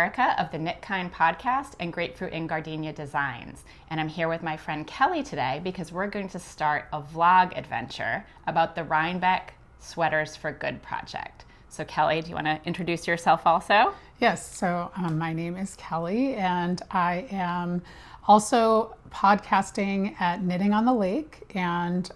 Erika of the Knit Kind podcast and Grapefruit Gardenia Designs. And I'm here with my friend Kelly today because we're going to start a vlog adventure about the Rhinebeck Sweaters for Good project. So Kelly, do you want to introduce yourself also? Yes, so my name is Kelly and I am also podcasting at Knitting on the Lake, and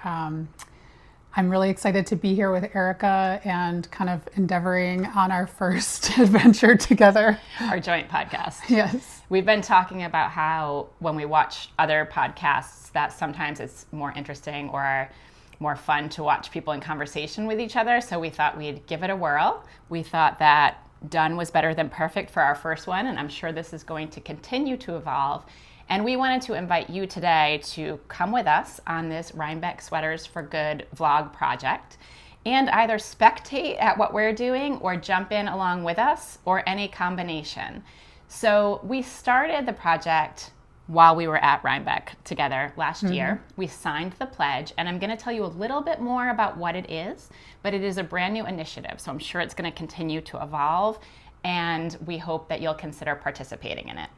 I'm really excited to be here with Erika and kind of endeavoring on our first adventure together. Our joint podcast. Yes. We've been talking about how when we watch other podcasts that sometimes it's more interesting or more fun to watch people in conversation with each other. So we thought we'd give it a whirl. We thought that done was better than perfect for our first one, and I'm sure this is going to continue to evolve. And we wanted to invite you today to come with us on this Rhinebeck Sweaters for Good vlog project and either spectate at what we're doing or jump in along with us or any combination. So we started the project while we were at Rhinebeck together last year. We signed the pledge, and I'm going to tell you a little bit more about what it is, but it is a brand new initiative. So I'm sure it's going to continue to evolve, and we hope that you'll consider participating in it.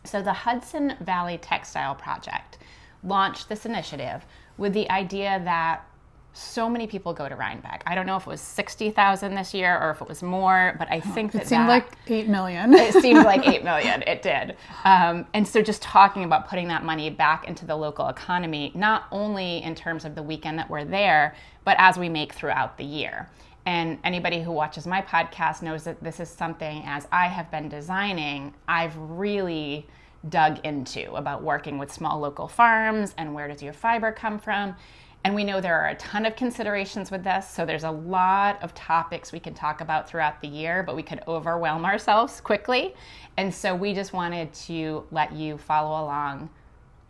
So the Hudson Valley Textile Project launched this initiative with the idea that so many people go to Rhinebeck. I don't know if it was 60,000 this year or if it was more, but I think it seemed like 8 million. It seemed like 8 million. It did. And so just talking about putting that money back into the local economy, not only in terms of the weekend that we're there, but as we make throughout the year. And anybody who watches my podcast knows that this is something, as I have been designing, I've really dug into about working with small local farms and where does your fiber come from. And we know there are a ton of considerations with this, so there's a lot of topics we can talk about throughout the year, but we could overwhelm ourselves quickly. And so we just wanted to let you follow along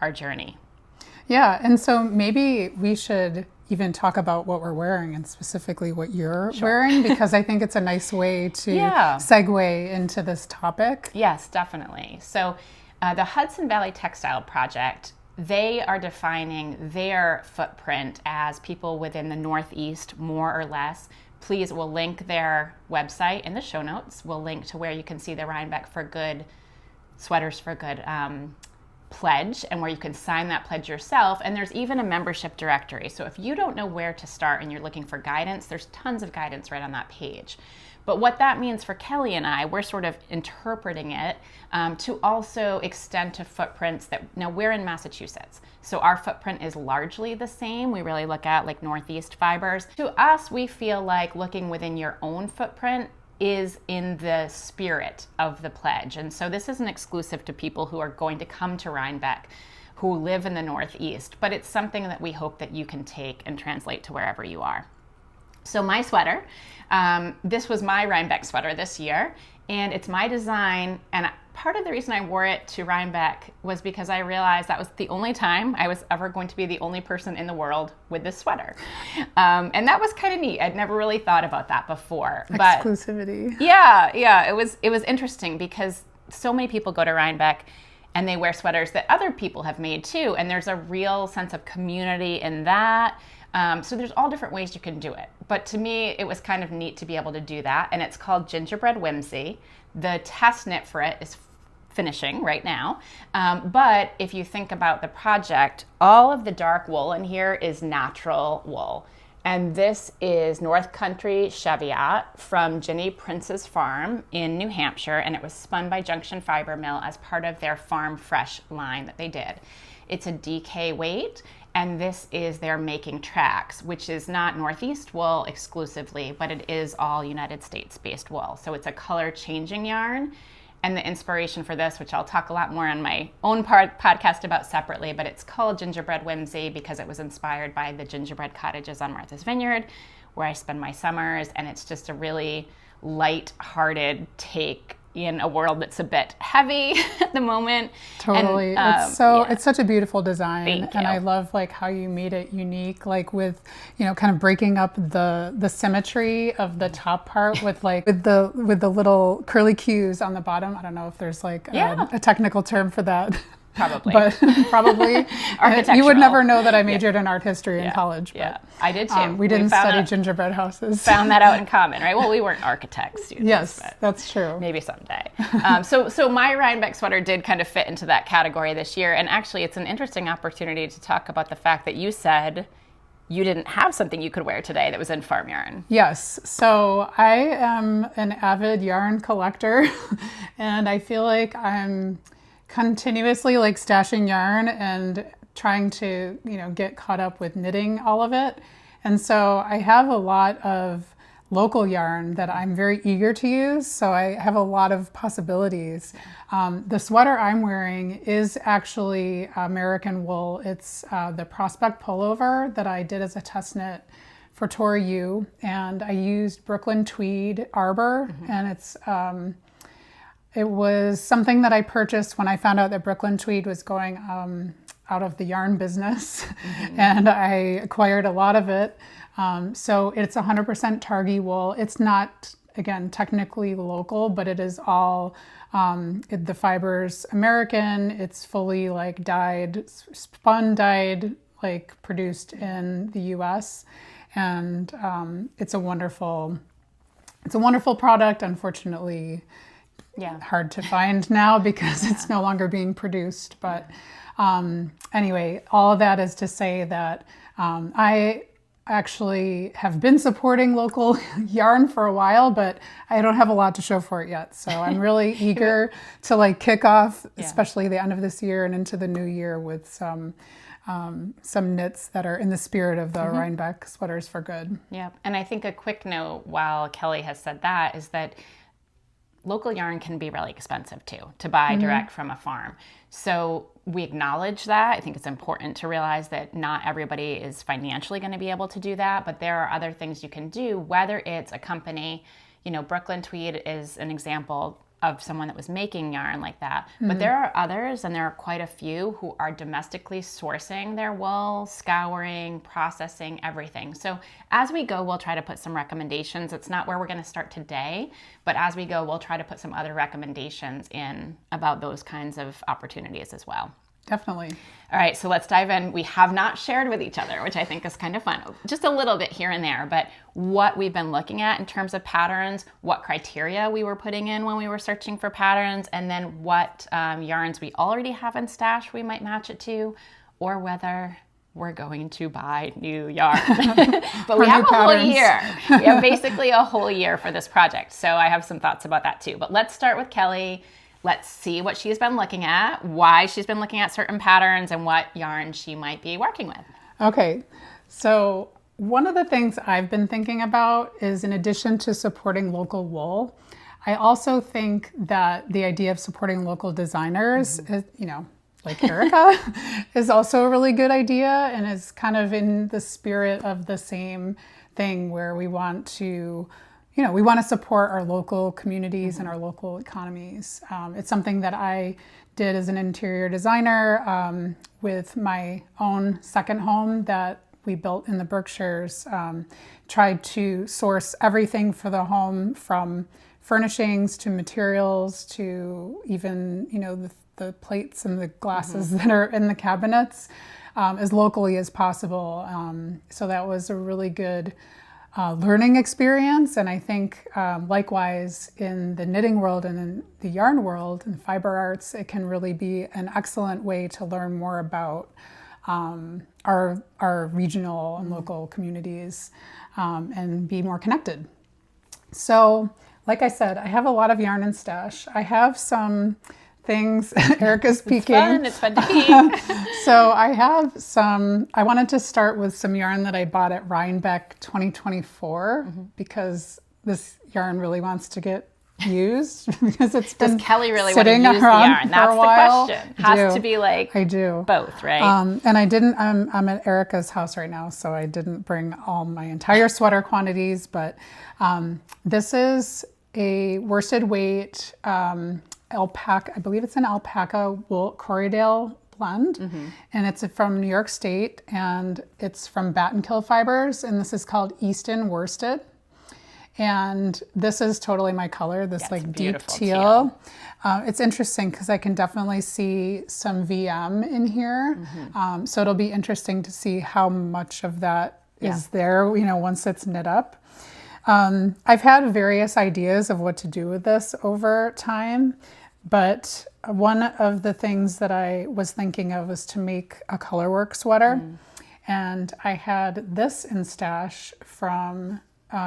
our journey. Yeah, and so maybe we should even talk about what we're wearing and specifically what you're wearing, because I think it's a nice way to segue into this topic. Yes, definitely. So the Hudson Valley Textile Project, they are defining their footprint as people within the Northeast, more or less. Please, we'll link their website in the show notes. We'll link to where you can see the Rhinebeck for Good, Sweaters for Good pledge, and where you can sign that pledge yourself. And there's even a membership directory. So if you don't know where to start and you're looking for guidance, there's tons of guidance right on that page. But what that means for Kelly and I, we're sort of interpreting it to also extend to footprints that, now we're in Massachusetts, so our footprint is largely the same. We really look at like Northeast fibers. To us, we feel like looking within your own footprint is in the spirit of the pledge. And so this isn't exclusive to people who are going to come to Rhinebeck who live in the Northeast, but it's something that we hope that you can take and translate to wherever you are. So my sweater, this was my Rhinebeck sweater this year, and it's my design. And part of the reason I wore it to Rhinebeck was because I realized that was the only time I was ever going to be the only person in the world with this sweater. And that was kind of neat. I'd never really thought about that before. Exclusivity. But yeah, it was interesting because so many people go to Rhinebeck and they wear sweaters that other people have made too. And there's a real sense of community in that. So there's all different ways you can do it. But to me, it was kind of neat to be able to do that. And it's called Gingerbread Whimsy. The test knit for it is finishing right now. But if you think about the project, all of the dark wool in here is natural wool. And this is North Country Cheviot from Ginny Prince's farm in New Hampshire. And it was spun by Junction Fiber Mill as part of their Farm Fresh line that they did. It's a DK weight. And this is their Making Tracks, which is not Northeast wool exclusively, but it is all United States-based wool. So it's a color changing yarn. And the inspiration for this, which I'll talk a lot more on my own podcast about separately, but it's called Gingerbread Whimsy because it was inspired by the gingerbread cottages on Martha's Vineyard, where I spend my summers. And it's just a really light-hearted take in a world that's a bit heavy at the moment. Totally. And, it's such a beautiful design. Thank you. And I love like how you made it unique, like with, kind of breaking up the symmetry of the top part with like with the little curly cues on the bottom. I don't know if there's like a technical term for that. Probably. But probably. You would never know that I majored in art history in college. But, yeah, I did too. We didn't study gingerbread houses. Found that out in common, right? Well, we weren't architect students. Yes, but that's true. Maybe someday. So my Rhinebeck sweater did kind of fit into that category this year. And actually, it's an interesting opportunity to talk about the fact that you said you didn't have something you could wear today that was in farm yarn. Yes. So I am an avid yarn collector and I feel like I'm continuously like stashing yarn and trying to, get caught up with knitting all of it. And so I have a lot of local yarn that I'm very eager to use. So I have a lot of possibilities. The sweater I'm wearing is actually American wool. It's the Prospect pullover that I did as a test knit for Tour U. And I used Brooklyn tweed arbor. And it was something that I purchased when I found out that Brooklyn tweed was going out of the yarn business. And I acquired a lot of it. So it's 100% Targhee wool. It's not, again, technically local, but it is all, the fiber's American. It's fully like dyed, spun dyed, like produced in the US. And it's a wonderful product. Unfortunately, hard to find now because it's no longer being produced. But anyway, all of that is to say that I actually have been supporting local yarn for a while, but I don't have a lot to show for it yet. So I'm really eager to like kick off, especially the end of this year and into the new year with some knits that are in the spirit of the Rhinebeck Sweaters for Good. Yeah, and I think a quick note while Kelly has said that is that local yarn can be really expensive too, to buy direct from a farm. So we acknowledge that. I think it's important to realize that not everybody is financially going to be able to do that, but there are other things you can do, whether it's a company, Brooklyn Tweed is an example of someone that was making yarn like that. But there are others, and there are quite a few who are domestically sourcing their wool, scouring, processing, everything. So as we go, we'll try to put some recommendations. It's not where we're going to start today, but as we go, we'll try to put some other recommendations in about those kinds of opportunities as well. Definitely. All right, so let's dive in. We have not shared with each other, which I think is kind of fun, just a little bit here and there, but what we've been looking at in terms of patterns, what criteria we were putting in when we were searching for patterns, and then what yarns we already have in stash we might match it to, or whether we're going to buy new yarn. But we have a whole year. We have basically a whole year for this project, so I have some thoughts about that too. But let's start with Kelly. Let's see what she's been looking at, why she's been looking at certain patterns, and what yarn she might be working with. Okay, so one of the things I've been thinking about is, in addition to supporting local wool, I also think that the idea of supporting local designers, is, like Erika, is also a really good idea, and is kind of in the spirit of the same thing where we want to we want to support our local communities and our local economies. It's something that I did as an interior designer with my own second home that we built in the Berkshires. Tried to source everything for the home, from furnishings to materials to even, the plates and the glasses that are in the cabinets as locally as possible. So that was a really good learning experience. And I think likewise in the knitting world and in the yarn world and fiber arts, it can really be an excellent way to learn more about our regional and local communities and be more connected. So like I said, I have a lot of yarn in stash. I have some things. Erika's peeking. It's fun to peek. So I have I wanted to start with some yarn that I bought at Rhinebeck 2024 because this yarn really wants to get used because it's been Does Kelly really want to use the yarn? That's the question. Has to be like I do. Both, right? And I didn't, I'm at Erika's house right now, so I didn't bring all my entire sweater quantities, but this is a worsted weight alpaca, I believe it's an alpaca wool Corriedale blend, and it's from New York State, and it's from Bat and Kill Fibers, and this is called Easton Worsted. And this is totally my color, this it's like deep beautiful teal. It's interesting because I can definitely see some VM in here. So it'll be interesting to see how much of that is there, you know, once it's knit up. I've had various ideas of what to do with this over time, but one of the things that I was thinking of was to make a colorwork sweater. And I had this in stash from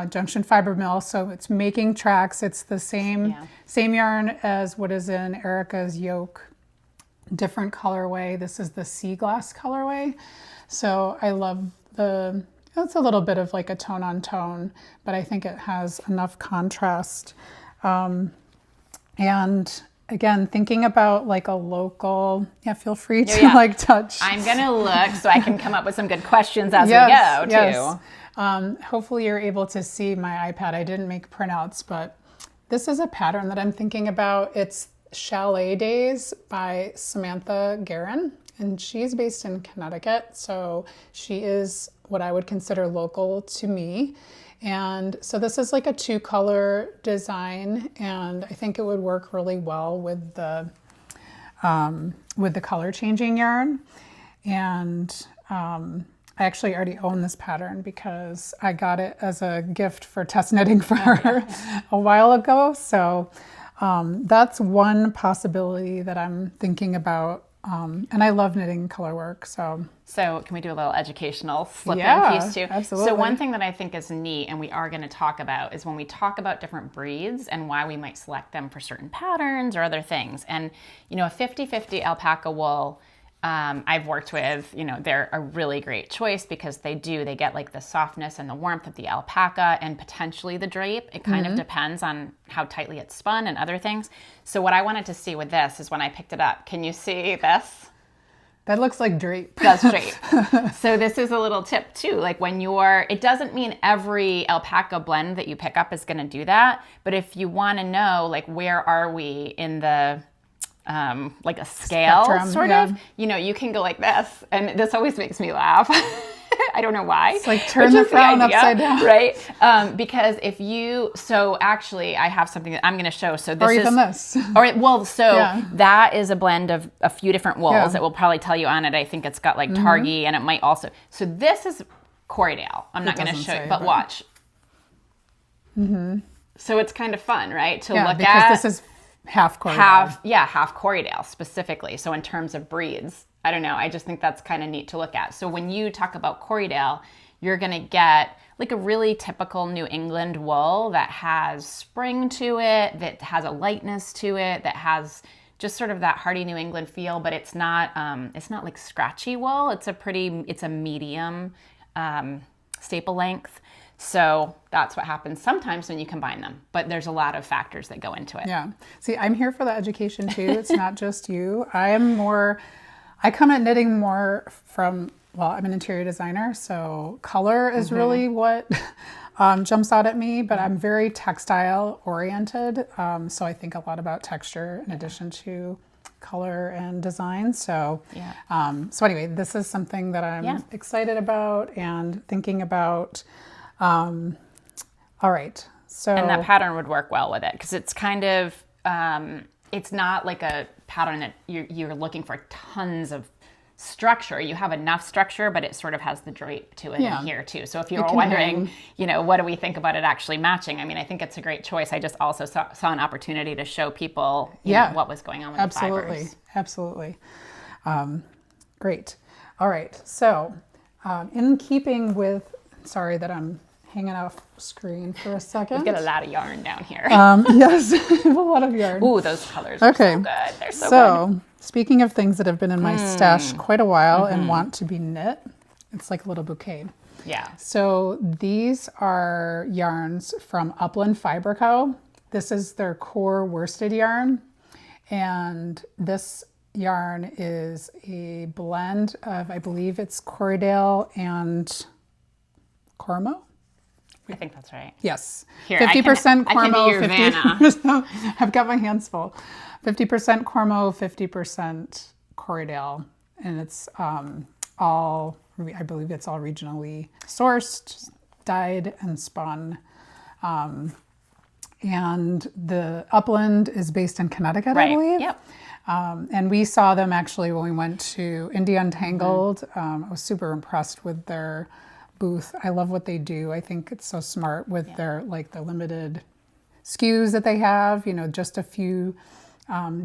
Junction Fiber Mill, so it's making tracks. It's the same yarn as what is in Erika's yoke, different colorway. This is the sea glass colorway. So I love it's a little bit of like a tone on tone, but I think it has enough contrast. And again, thinking about like a local, feel free to like touch. I'm going to look so I can come up with some good questions as we go too. Hopefully you're able to see my iPad. I didn't make printouts, but this is a pattern that I'm thinking about. It's Chalet Days by Samantha Guerin, and she's based in Connecticut. So she is what I would consider local to me. And so this is like a 2-color design, and I think it would work really well with the color changing yarn. And I actually already own this pattern because I got it as a gift for test knitting for her a while ago. So that's one possibility that I'm thinking about. And I love knitting color work. So can we do a little educational slip-in piece too? Absolutely. So one thing that I think is neat and we are going to talk about is when we talk about different breeds and why we might select them for certain patterns or other things. And, you know, a 50-50 alpaca wool, I've worked with, you know, they're a really great choice because they get like the softness and the warmth of the alpaca and potentially the drape. It kind of depends on how tightly it's spun and other things. So what I wanted to see with this is when I picked it up, can you see this? That looks like drape. That's drape. So this is a little tip too. Like when it doesn't mean every alpaca blend that you pick up is going to do that. But if you want to know, like, where are we in the, like a scale spectrum, sort of, you know, you can go like this. And this always makes me laugh. I don't know why. It's like turn the frown upside down. Right? Because actually I have something that I'm going to show. So this or even this. That is a blend of a few different wools that will probably tell you on it. I think it's got like Targhee and it might also. So this is Corriedale. I'm not going to show you, but watch. So it's kind of fun, right? To look at. Because this is half Corriedale. Half Corriedale specifically. So in terms of breeds, I don't know. I just think that's kind of neat to look at. So when you talk about Corriedale, you're going to get like a really typical New England wool that has spring to it, that has a lightness to it, that has just sort of that hardy New England feel, but it's not like scratchy wool. It's a medium staple length. So that's what happens sometimes when you combine them, but there's a lot of factors that go into it. Yeah. See, I'm here for the education too. It's not just you. I come at knitting more from, I'm an interior designer, so color is really what jumps out at me, but I'm very textile oriented. So I think a lot about texture in addition to color and design. So, so anyway, this is something that I'm excited about and thinking about. All right. So, and that pattern would work well with it because it's kind of, it's not like a pattern that you're looking for tons of structure. You have enough structure, but it sort of has the drape to it in here too. So if you're wondering, you know, what do we think about it actually matching? I mean, I think it's a great choice. I just also saw an opportunity to show people you know, what was going on with the fibers. Absolutely. Great. All right. So in keeping with, sorry that I'm hanging off screen for a second. We've got a lot of yarn down here. Yes, I have a lot of yarn. Ooh, those colors are so good. They're so good. Speaking of things that have been in my stash quite a while and want to be knit, it's like a little bouquet. Yeah. So these are yarns from Upland Fiber Co. This is their core worsted yarn. And this yarn is a blend of, I believe it's Corriedale and Cormo. I think that's right. Yes. Here, 50% Cormo, I can be your 50%. I've got my hands full. 50% Cormo, 50% Corriedale. And it's all, I believe it's all regionally sourced, dyed, and spun. And the Upland is based in Connecticut, I Right. believe. Yep. And we saw them actually when we went to India Untangled. I was super impressed with their booth. I love what they do. I think it's so smart with their the limited SKUs that they have, just a few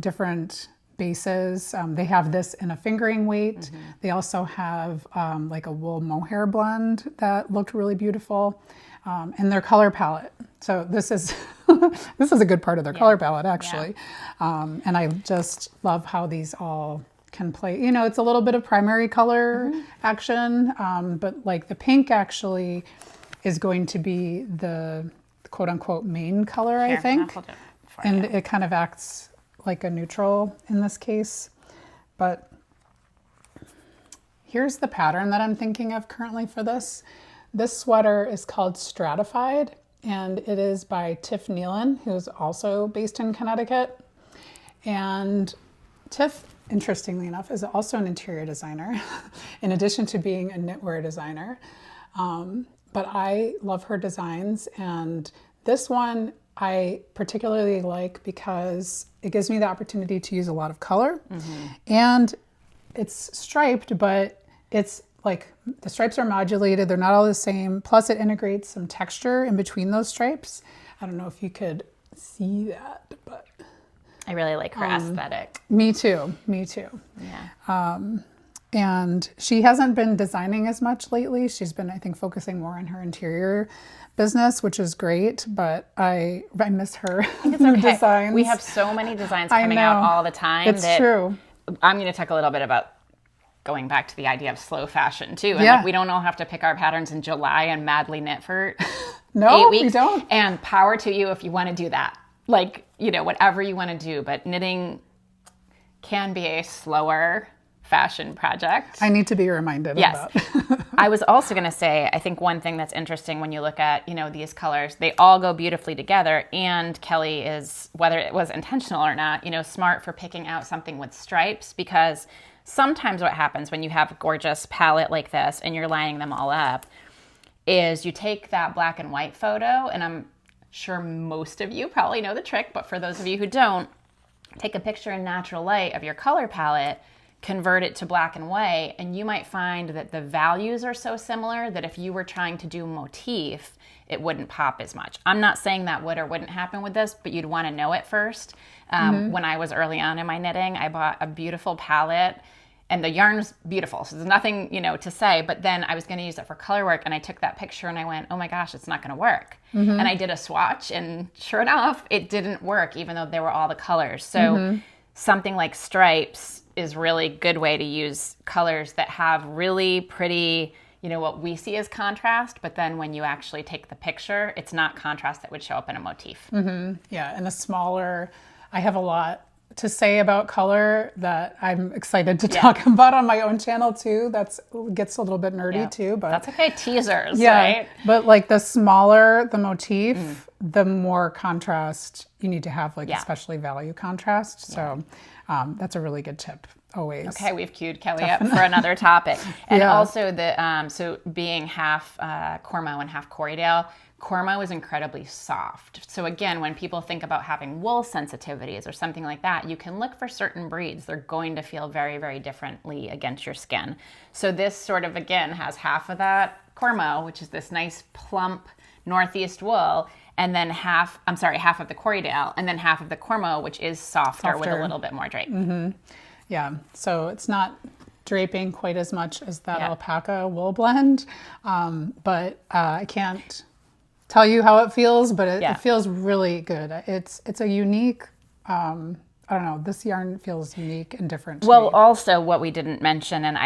different bases. They have this in a fingering weight. They also have a wool mohair blend that looked really beautiful, and their color palette. So this is this is a good part of their color palette, actually. And I just love how these all can play. It's a little bit of primary color action, but the pink actually is going to be the quote unquote main color, I think. And it kind of acts like a neutral in this case. But here's the pattern that I'm thinking of currently for this. This sweater is called Stratified, and it is by Tiff Nealon, who's also based in Connecticut. And Tiff, interestingly enough, is also an interior designer, in addition to being a knitwear designer. But I love her designs, and this one I particularly like because it gives me the opportunity to use a lot of color, and it's striped, but it's the stripes are modulated. They're not all the same. Plus it integrates some texture in between those stripes. I don't know if you could see that, but I really like her aesthetic. Me too. Yeah. And she hasn't been designing as much lately. She's been, I think, focusing more on her interior business, which is great, but I miss her new designs. We have so many designs coming out all the time. It's true. I'm going to talk a little bit about going back to the idea of slow fashion too. And we don't all have to pick our patterns in July and madly knit for 8 weeks. We don't. And power to you if you want to do that. Whatever you want to do, but knitting can be a slower fashion project. I need to be reminded of that. I was also going to say, I think one thing that's interesting when you look at, these colors, they all go beautifully together. And Kelly is, whether it was intentional or not, smart for picking out something with stripes, because sometimes what happens when you have a gorgeous palette like this and you're lining them all up is you take that black and white photo, and I'm sure most of you probably know the trick, but for those of you who don't, take a picture in natural light of your color palette, convert it to black and white, and you might find that the values are so similar that if you were trying to do motif, it wouldn't pop as much. I'm not saying that would or wouldn't happen with this, but you'd want to know it first. When I was early on in my knitting, I bought a beautiful palette, and the yarn's beautiful, so there's nothing, to say, but then I was going to use it for color work, and I took that picture and I went, oh my gosh, it's not going to work. And I did a swatch, and sure enough, it didn't work, even though there were all the colors. So something like stripes is really good way to use colors that have really pretty, what we see as contrast, but then when you actually take the picture, it's not contrast that would show up in a motif. Yeah, and the smaller, I have a lot to say about color that I'm excited to talk about on my own channel too. That gets a little bit nerdy too, but that's okay. Teasers, right? But the smaller the motif, the more contrast you need to have, especially value contrast. So that's a really good tip always. Okay, we've queued Kelly up for another topic. And also so being half Cormo and half Corriedale, Cormo is incredibly soft. So again, when people think about having wool sensitivities or something like that, you can look for certain breeds. They're going to feel very, very differently against your skin. So this sort of, again, has half of that Cormo, which is this nice plump Northeast wool, and then half of the Corriedale, and then half of the Cormo, which is softer with a little bit more drape. Yeah, so it's not draping quite as much as that alpaca wool blend, but I can't tell you how it feels, but it feels really good. It's a unique, I don't know, this yarn feels unique and different to me. Also what we didn't mention, and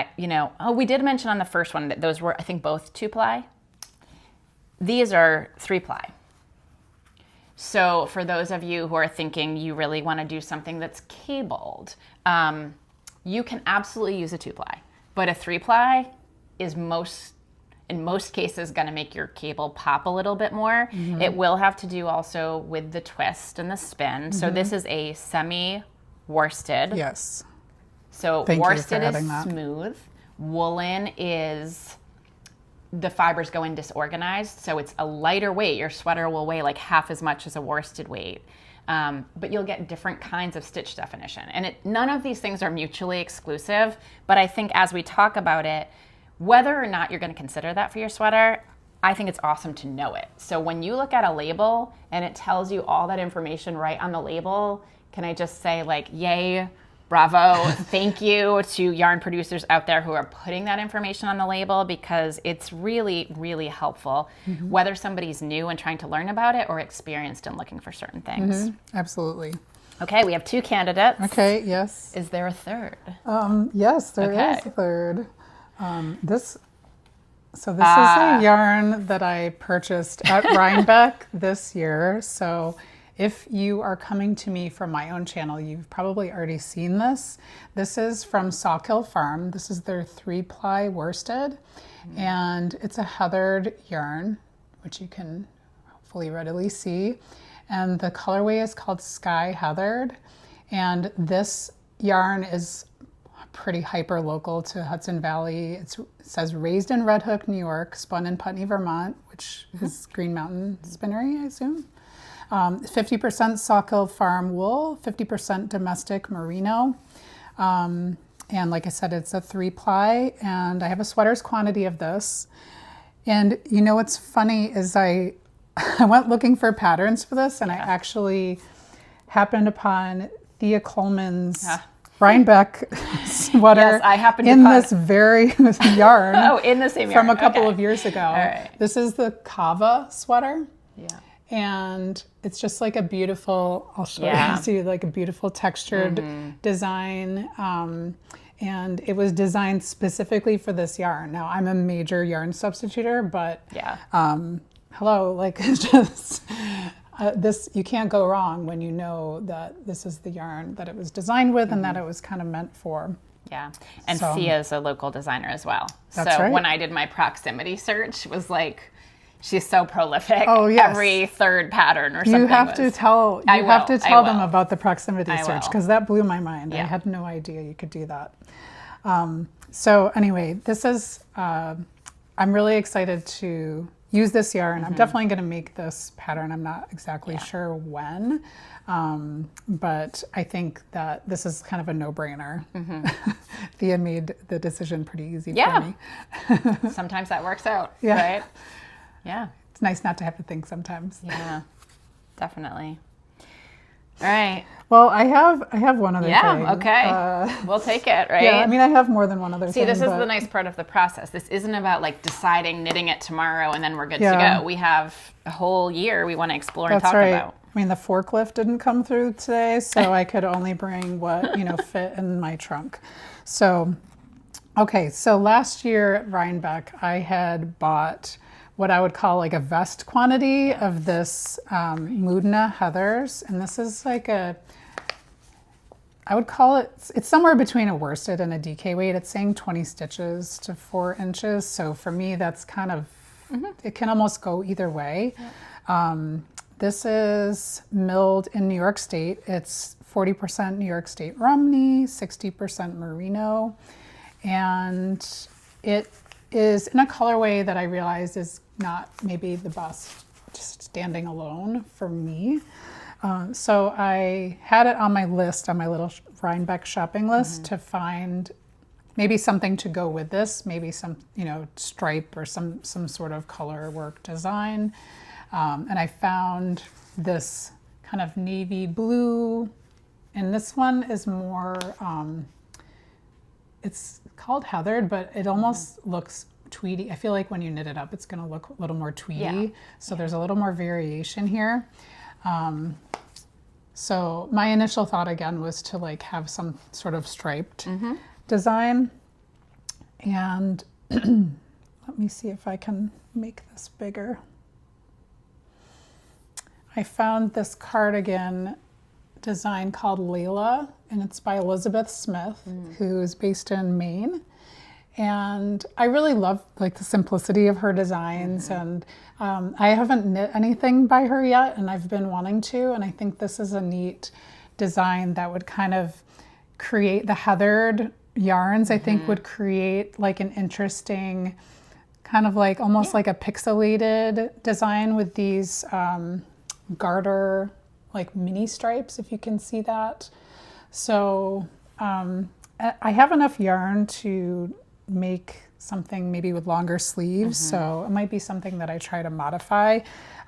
we did mention on the first one that those were, I think, both 2-ply. These are 3-ply. So for those of you who are thinking you really want to do something that's cabled, you can absolutely use a 2-ply, but a 3-ply is in most cases going to make your cable pop a little bit more. It will have to do also with the twist and the spin. So this is a semi-worsted. Yes. So worsted is smooth. Woolen is the fibers go in disorganized, so it's a lighter weight. Your sweater will weigh like half as much as a worsted weight. But you'll get different kinds of stitch definition. And none of these things are mutually exclusive, but I think as we talk about it, whether or not you're going to consider that for your sweater, I think it's awesome to know it. So when you look at a label and it tells you all that information right on the label, can I just say like, yay, bravo, thank you to yarn producers out there who are putting that information on the label, because it's really, really helpful, whether somebody's new and trying to learn about it or experienced and looking for certain things. Absolutely. Okay, we have 2 candidates. Okay, yes. Is there a third? Yes, there is a third. This is a yarn that I purchased at Rhinebeck this year. So if you are coming to me from my own channel, you've probably already seen this. This is from Sawkill Farm. This is their 3-ply worsted, and it's a heathered yarn, which you can hopefully readily see. And the colorway is called Sky Heathered. And this yarn is pretty hyper local to Hudson Valley. It says raised in Red Hook, New York, spun in Putney, Vermont, which is Green Mountain Spinnery, I assume. 50% Sawkill Farm wool, 50% domestic merino. And like I said, it's a 3-ply, and I have a sweater's quantity of this. And you know what's funny is I went looking for patterns for this, and I actually happened upon Thea Coleman's Rhinebeck sweater. Yes, I happened to in this very yarn. Oh, in the same yarn. From a couple of years ago. All right. This is the Kava sweater. Yeah. And it's just like a beautiful, I'll show you, see, like a beautiful textured design. And it was designed specifically for this yarn. Now, I'm a major yarn substituter, but hello, like it's just, this, you can't go wrong when you know that this is the yarn that it was designed with and that it was kind of meant for. Yeah, and Thea is a local designer as well. That's right. When I did my proximity search, it was like, she's so prolific. Oh, yes. Every third pattern or something. You have to tell them about the proximity search, because that blew my mind. Yeah. I had no idea you could do that. So anyway, this is, I'm really excited to use this yarn. I'm definitely going to make this pattern. I'm not exactly sure when, but I think that this is kind of a no-brainer. Thea made the decision pretty easy for me. Sometimes that works out, right? Yeah. It's nice not to have to think sometimes. Yeah, definitely. All right. Well, I have one other thing. Yeah, okay. We'll take it, right? Yeah, I mean, I have more than one other thing. See, this is the nice part of the process. This isn't about like deciding knitting it tomorrow and then we're good to go. We have a whole year we want to explore and talk about. I mean, the forklift didn't come through today, so I could only bring what, fit in my trunk. So, okay, so last year at Rhinebeck, I had bought what I would call like a vest quantity of this Mudna Heathers. And this is like I would call it's somewhere between a worsted and a DK weight. It's saying 20 stitches to 4 inches. So for me, that's kind of, it can almost go either way. This is milled in New York State. It's 40% New York State Romney, 60% merino. And it is in a colorway that I realized is not maybe the best just standing alone for me. So I had it on my list, on my little Rhinebeck shopping list to find maybe something to go with this, maybe some, stripe or some sort of color work design. And I found this kind of navy blue, and this one is more, it's called heathered, but it almost looks tweedy. I feel like when you knit it up, it's going to look a little more tweedy. Yeah. So there's a little more variation here. So my initial thought again was to like have some sort of striped design. And let me see if I can make this bigger. I found this cardigan design called Layla, and it's by Elizabeth Smith, who is based in Maine. And I really love like the simplicity of her designs, and I haven't knit anything by her yet, and I've been wanting to, and I think this is a neat design that would kind of create the heathered yarns, I think would create like an interesting kind of like almost like a pixelated design with these garter like mini stripes, if you can see that. So I have enough yarn to make something maybe with longer sleeves, so it might be something that I try to modify.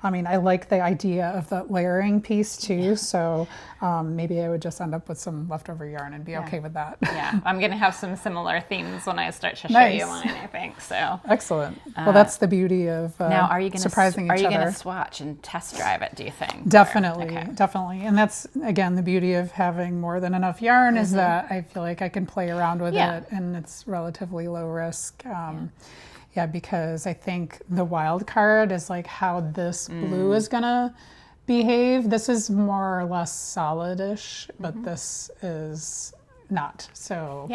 I mean, I like the idea of the layering piece too, so maybe I would just end up with some leftover yarn and be okay with that. Yeah, I'm going to have some similar themes when I start to show you mine, I think. So excellent. Well, that's the beauty of now, are you gonna surprising each other. Are you going to swatch and test drive it, do you think? Definitely, definitely. And that's, again, the beauty of having more than enough yarn is that I feel like I can play around with it, and it's relatively low risk. Yeah, because I think the wild card is like how this blue is gonna behave. This is more or less solidish, but this is not. So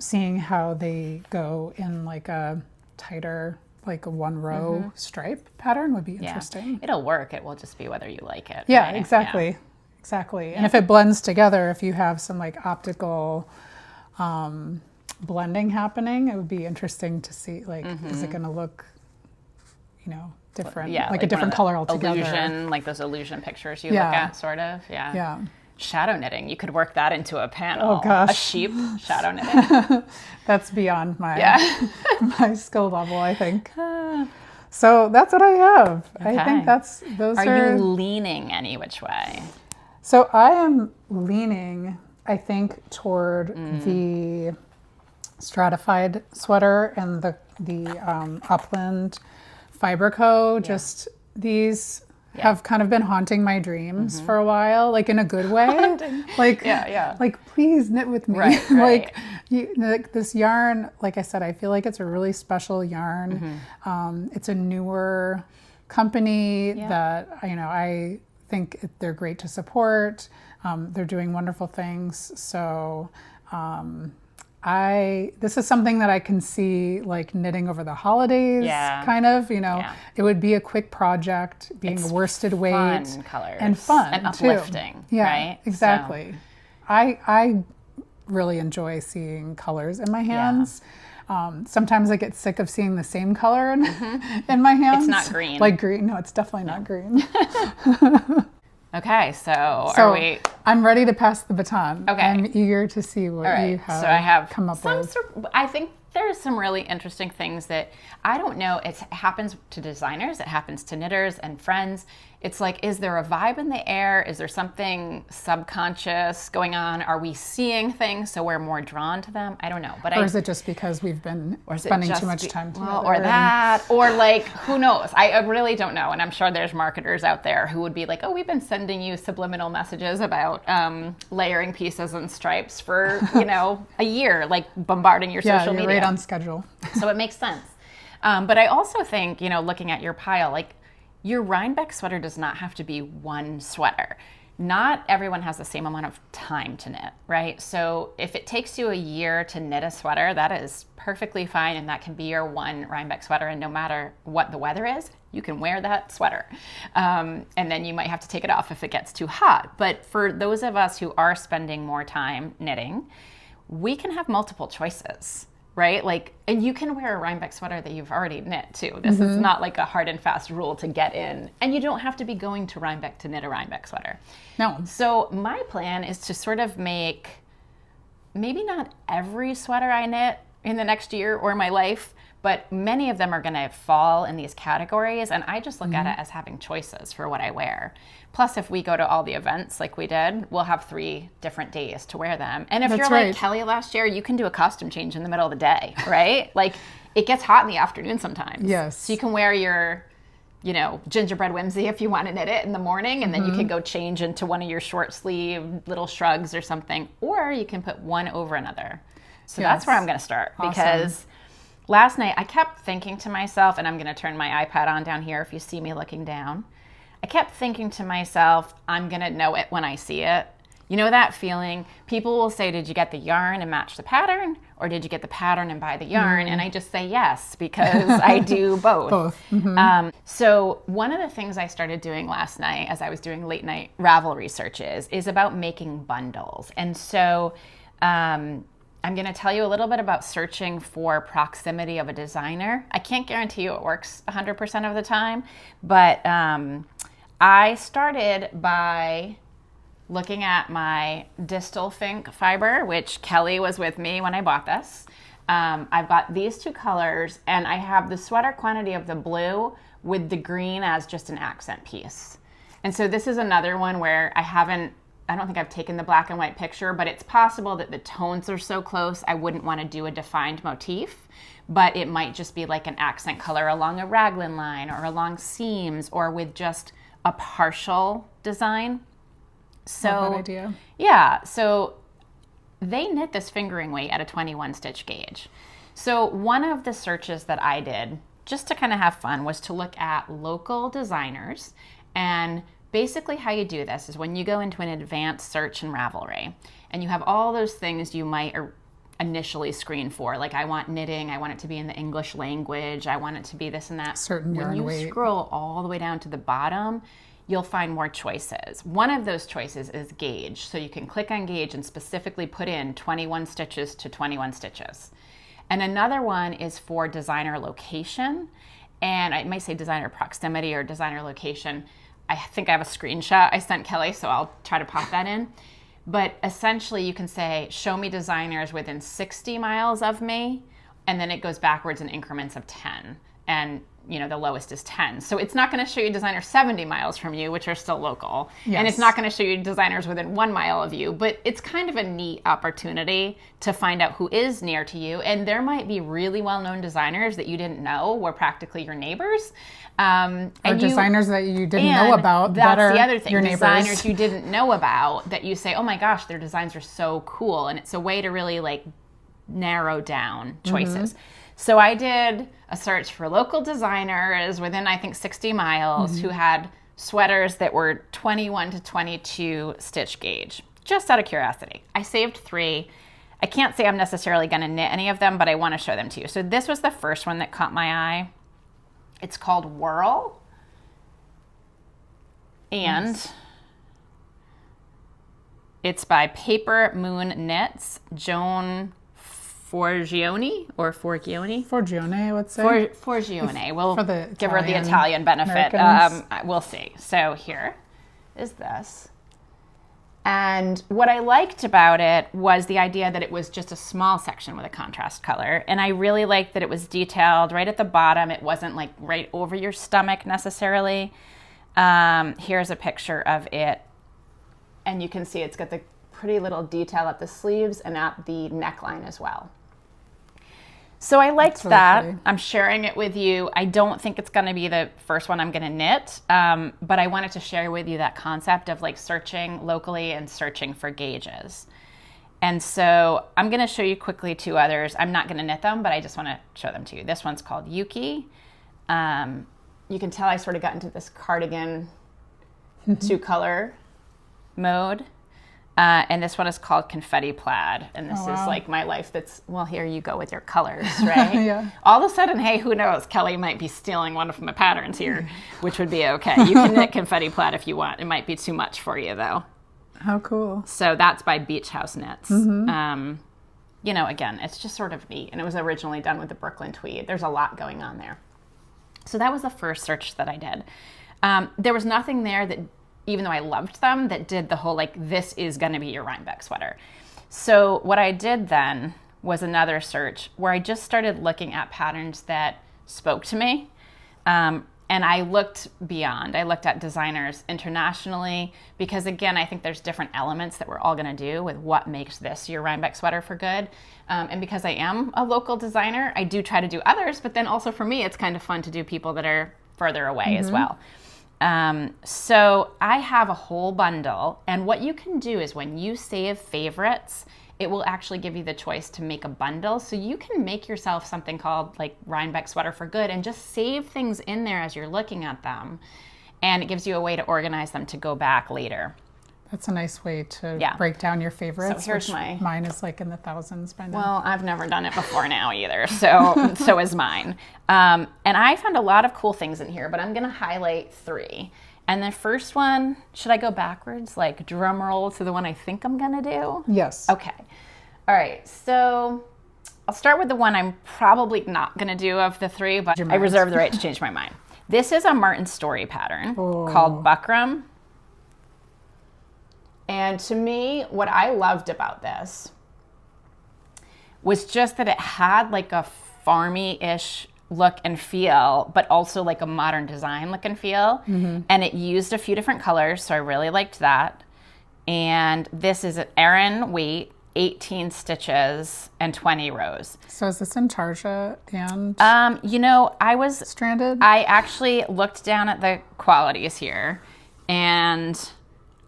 seeing how they go in like a tighter, like a one row stripe pattern would be interesting. It'll work. It will just be whether you like it. Yeah, right? exactly. Exactly. And if it blends together, if you have some like optical blending happening, it would be interesting to see, like, is it going to look, you know, different, like a different color altogether. Illusion, like those illusion pictures you look at, sort of. Yeah. Shadow knitting, you could work that into a panel. Oh gosh. A sheep shadow knitting. That's beyond my my skill level, I think. So that's what I have. Okay. I think those are. Are you leaning any which way? So I am leaning, I think, toward the stratified sweater and the Upland Fiber Co. Just these have kind of been haunting my dreams for a while, like in a good way. Like, like please knit with me. Like, like this yarn, like I said, I feel like it's a really special yarn. It's a newer company that, you know, I think they're great to support. They're doing wonderful things. So this is something that I can see like knitting over the holidays, kind of, you know, it would be a quick project, being a worsted weight, fun colors and fun and uplifting, right? Exactly. So. I really enjoy seeing colors in my hands. Sometimes I get sick of seeing the same color in my hands. It's not green. Like green. No, it's definitely not green. Okay, so are we... I'm ready to pass the baton. Okay. I'm eager to see what you have, so I have come up with. I think there's some really interesting things that I don't know. It happens to designers. It happens to knitters and friends. It's like, is there a vibe in the air? Is there something subconscious going on? Are we seeing things so we're more drawn to them? I don't know. Or is it just because we've been spending too much time together? Well, or that, or like, who knows? I really don't know. And I'm sure there's marketers out there who would be like, oh, we've been sending you subliminal messages about layering pieces and stripes for, you know, a year, like bombarding your social media. Yeah, right on schedule. So it makes sense. But I also think, you know, looking at your pile, like, your Rhinebeck sweater does not have to be one sweater. Not everyone has the same amount of time to knit, right? So if it takes you a year to knit a sweater, that is perfectly fine, and that can be your one Rhinebeck sweater, and no matter what the weather is, you can wear that sweater. And then you might have to take it off if it gets too hot. But for those of us who are spending more time knitting, we can have multiple choices. Right? Like, and you can wear a Rhinebeck sweater that you've already knit too. This is not like a hard and fast rule to get in. And you don't have to be going to Rhinebeck to knit a Rhinebeck sweater. No. So my plan is to sort of make maybe not every sweater I knit in the next year or my life, but many of them are going to fall in these categories. And I just look at it as having choices for what I wear. Plus, if we go to all the events like we did, we'll have 3 different days to wear them. And if you're like Kelly last year, you can do a costume change in the middle of the day, right? Like, it gets hot in the afternoon sometimes. Yes. So you can wear your, you know, gingerbread whimsy if you want to knit it in the morning, and then you can go change into one of your short sleeve little shrugs or something. Or you can put one over another. So that's where I'm going to start. Awesome. Because last night I kept thinking to myself, and I'm going to turn my iPad on down here if you see me looking down. I kept thinking to myself, I'm going to know it when I see it. You know that feeling? People will say, did you get the yarn and match the pattern? Or did you get the pattern and buy the yarn? And I just say yes, because I do both. So one of the things I started doing last night as I was doing late night Ravel researches is about making bundles. And so I'm going to tell you a little bit about searching for proximity of a designer. I can't guarantee you it works 100% of the time, but I started by looking at my distal fink fiber, which Kelly was with me when I bought this. I've got these two colors, and I have the sweater quantity of the blue with the green as just an accent piece. And so this is another one where I don't think I've taken the black and white picture, but it's possible that the tones are so close I wouldn't want to do a defined motif, but it might just be like an accent color along a raglan line or along seams or with just a partial design. So, good idea. Yeah, so they knit this fingering weight at a 21 stitch gauge. So one of the searches that I did just to kind of have fun was to look at local designers. And basically how you do this is when you go into an advanced search in Ravelry and you have all those things you might initially screen for, like I want knitting, I want it to be in the English language, I want it to be this and that. Certain yarn weight. When you scroll all the way down to the bottom, you'll find more choices. One of those choices is gauge. So you can click on gauge and specifically put in 21 stitches to 21 stitches. And another one is for designer location. And I might say designer proximity or designer location. I think I have a screenshot I sent Kelly, so I'll try to pop that in. But essentially you can say, show me designers within 60 miles of me, and then it goes backwards in increments of 10. And the lowest is 10. So it's not going to show you designers 70 miles from you, which are still local. Yes. And it's not going to show you designers within 1 mile of you, but it's kind of a neat opportunity to find out who is near to you. And there might be really well-known designers that you didn't know were practically your neighbors. Or designers that you didn't know about that are the other thing, your neighbors. Designers you didn't know about that you say, oh my gosh, their designs are so cool. And it's a way to really like narrow down choices. Mm-hmm. So I did a search for local designers within, I think, 60 miles who had sweaters that were 21 to 22 stitch gauge, just out of curiosity. I saved 3. I can't say I'm necessarily going to knit any of them, but I want to show them to you. So this was the first one that caught my eye. It's called Whirl. And it's by Paper Moon Knits, Joan Forgione, I would say. Forgione. We'll for the give her the Italian benefit. We'll see. So here is this. And what I liked about it was the idea that it was just a small section with a contrast color. And I really liked that it was detailed right at the bottom. It wasn't like right over your stomach necessarily. Here's a picture of it. And you can see it's got the pretty little detail at the sleeves and at the neckline as well. So I liked that. Pretty. I'm sharing it with you. I don't think it's going to be the first one I'm going to knit, but I wanted to share with you that concept of like searching locally and searching for gauges. And so I'm going to show you quickly 2 others. I'm not going to knit them, but I just want to show them to you. This one's called Yuki. You can tell I sort of got into this cardigan 2-color mode. And this one is called Confetti Plaid. And this is like my life that's, well, here you go with your colors, right? Yeah. All of a sudden, hey, who knows? Kelly might be stealing one of my patterns here, which would be okay. You can knit Confetti Plaid if you want. It might be too much for you, though. How cool. So that's by Beach House Knits. Mm-hmm. Again, it's just sort of neat. And it was originally done with the Brooklyn tweed. There's a lot going on there. So that was the first search that I did. There was nothing there that, even though I loved them, that did the whole, like, this is going to be your Rhinebeck sweater. So what I did then was another search where I just started looking at patterns that spoke to me. And I looked beyond. I looked at designers internationally because, again, I think there's different elements that we're all going to do with what makes this your Rhinebeck sweater for good. And because I am a local designer, I do try to do others. But then also for me, it's kind of fun to do people that are further away as well. So I have a whole bundle, and what you can do is when you save favorites, it will actually give you the choice to make a bundle. So you can make yourself something called like Rhinebeck Sweater for Good and just save things in there as you're looking at them. And it gives you a way to organize them to go back later. That's a nice way to break down your favorites. So here's mine is like in the thousands by now. Well, I've never done it before now either, so is mine. And I found a lot of cool things in here, but I'm going to highlight 3. And the first one, should I go backwards, like drum roll to the one I think I'm going to do? Yes. Okay. All right, so I'll start with the one I'm probably not going to do of the three, but I reserve the right to change my mind. This is a Martin Story pattern called Buckram. And to me, what I loved about this was just that it had like a farmy-ish look and feel, but also like a modern design look and feel. And it used a few different colors, so I really liked that. And this is an Aran weight, 18 stitches and 20 rows. So is this in Tarja and I was stranded? I actually looked down at the qualities here, and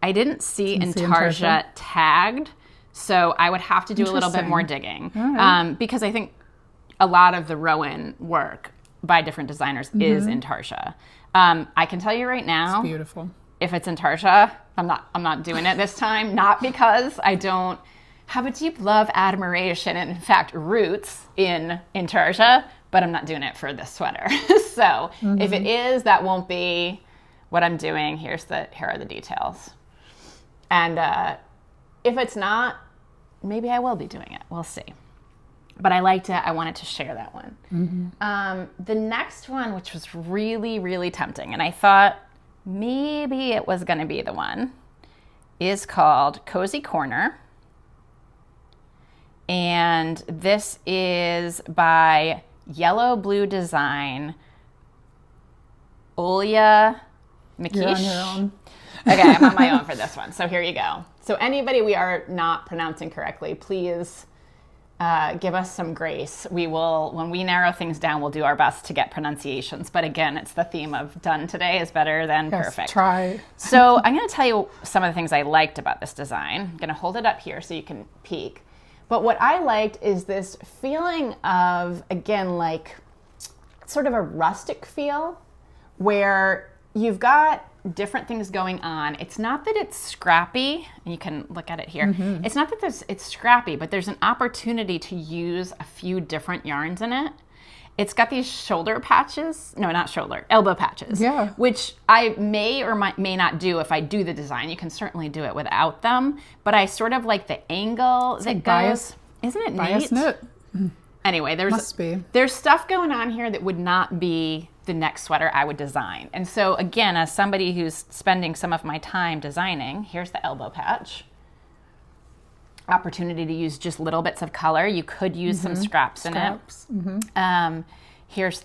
I didn't see Intarsia tagged, so I would have to do a little bit more digging. Right. Because I think a lot of the Rowan work by different designers is Intarsia. I can tell you right now, it's beautiful. If it's Intarsia, I'm not doing it this time. Not because I don't have a deep love, admiration, and in fact roots in Intarsia, but I'm not doing it for this sweater. So if it is, that won't be what I'm doing. Here are the details. And if it's not, maybe I will be doing it. We'll see. But I liked it. I wanted to share that one. The next one, which was really, really tempting, and I thought maybe it was going to be the one, is called Cozy Corner. And this is by Yellow Blue Design, Olya McKeish. You're on your own. Okay, I'm on my own for this one. So here you go. So anybody we are not pronouncing correctly, please give us some grace. We will, when we narrow things down, we'll do our best to get pronunciations. But again, it's the theme of done today is better than perfect. Try. So I'm going to tell you some of the things I liked about this design. I'm going to hold it up here so you can peek. But what I liked is this feeling of, again, like sort of a rustic feel where you've got different things going on. It's not that it's scrappy, and you can look at it here. It's not that it's scrappy, but there's an opportunity to use a few different yarns in it. It's got these shoulder patches. No, not shoulder, elbow patches. Yeah. Which I may or may not do if I do the design. You can certainly do it without them. But I sort of like the angle that goes. Bias. Isn't it bias neat? knit. Anyway, there's stuff going on here that would not be the next sweater I would design. And so again, as somebody who's spending some of my time designing, here's the elbow patch. Opportunity to use just little bits of color. You could use some scraps in it. Here's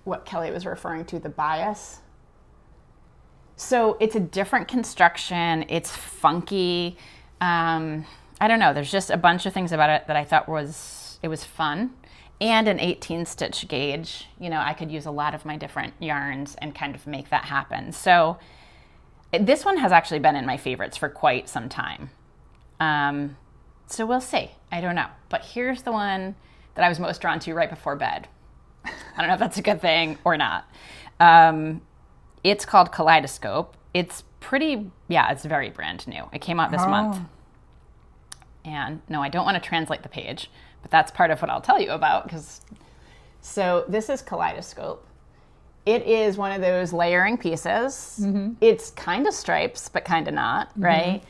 what Kelly was referring to, the bias. So it's a different construction. It's funky. I don't know. There's just a bunch of things about it that I thought was fun. And an 18 stitch gauge. I could use a lot of my different yarns and kind of make that happen. So this one has actually been in my favorites for quite some time. So we'll see. I don't know. But here's the one that I was most drawn to right before bed. I don't know if that's a good thing or not. It's called Kaleidoscope. It's it's very brand new. It came out this month. And no, I don't want to translate the page, but that's part of what I'll tell you about. So this is Kaleidoscope. It is one of those layering pieces. It's kind of stripes, but kind of not, right?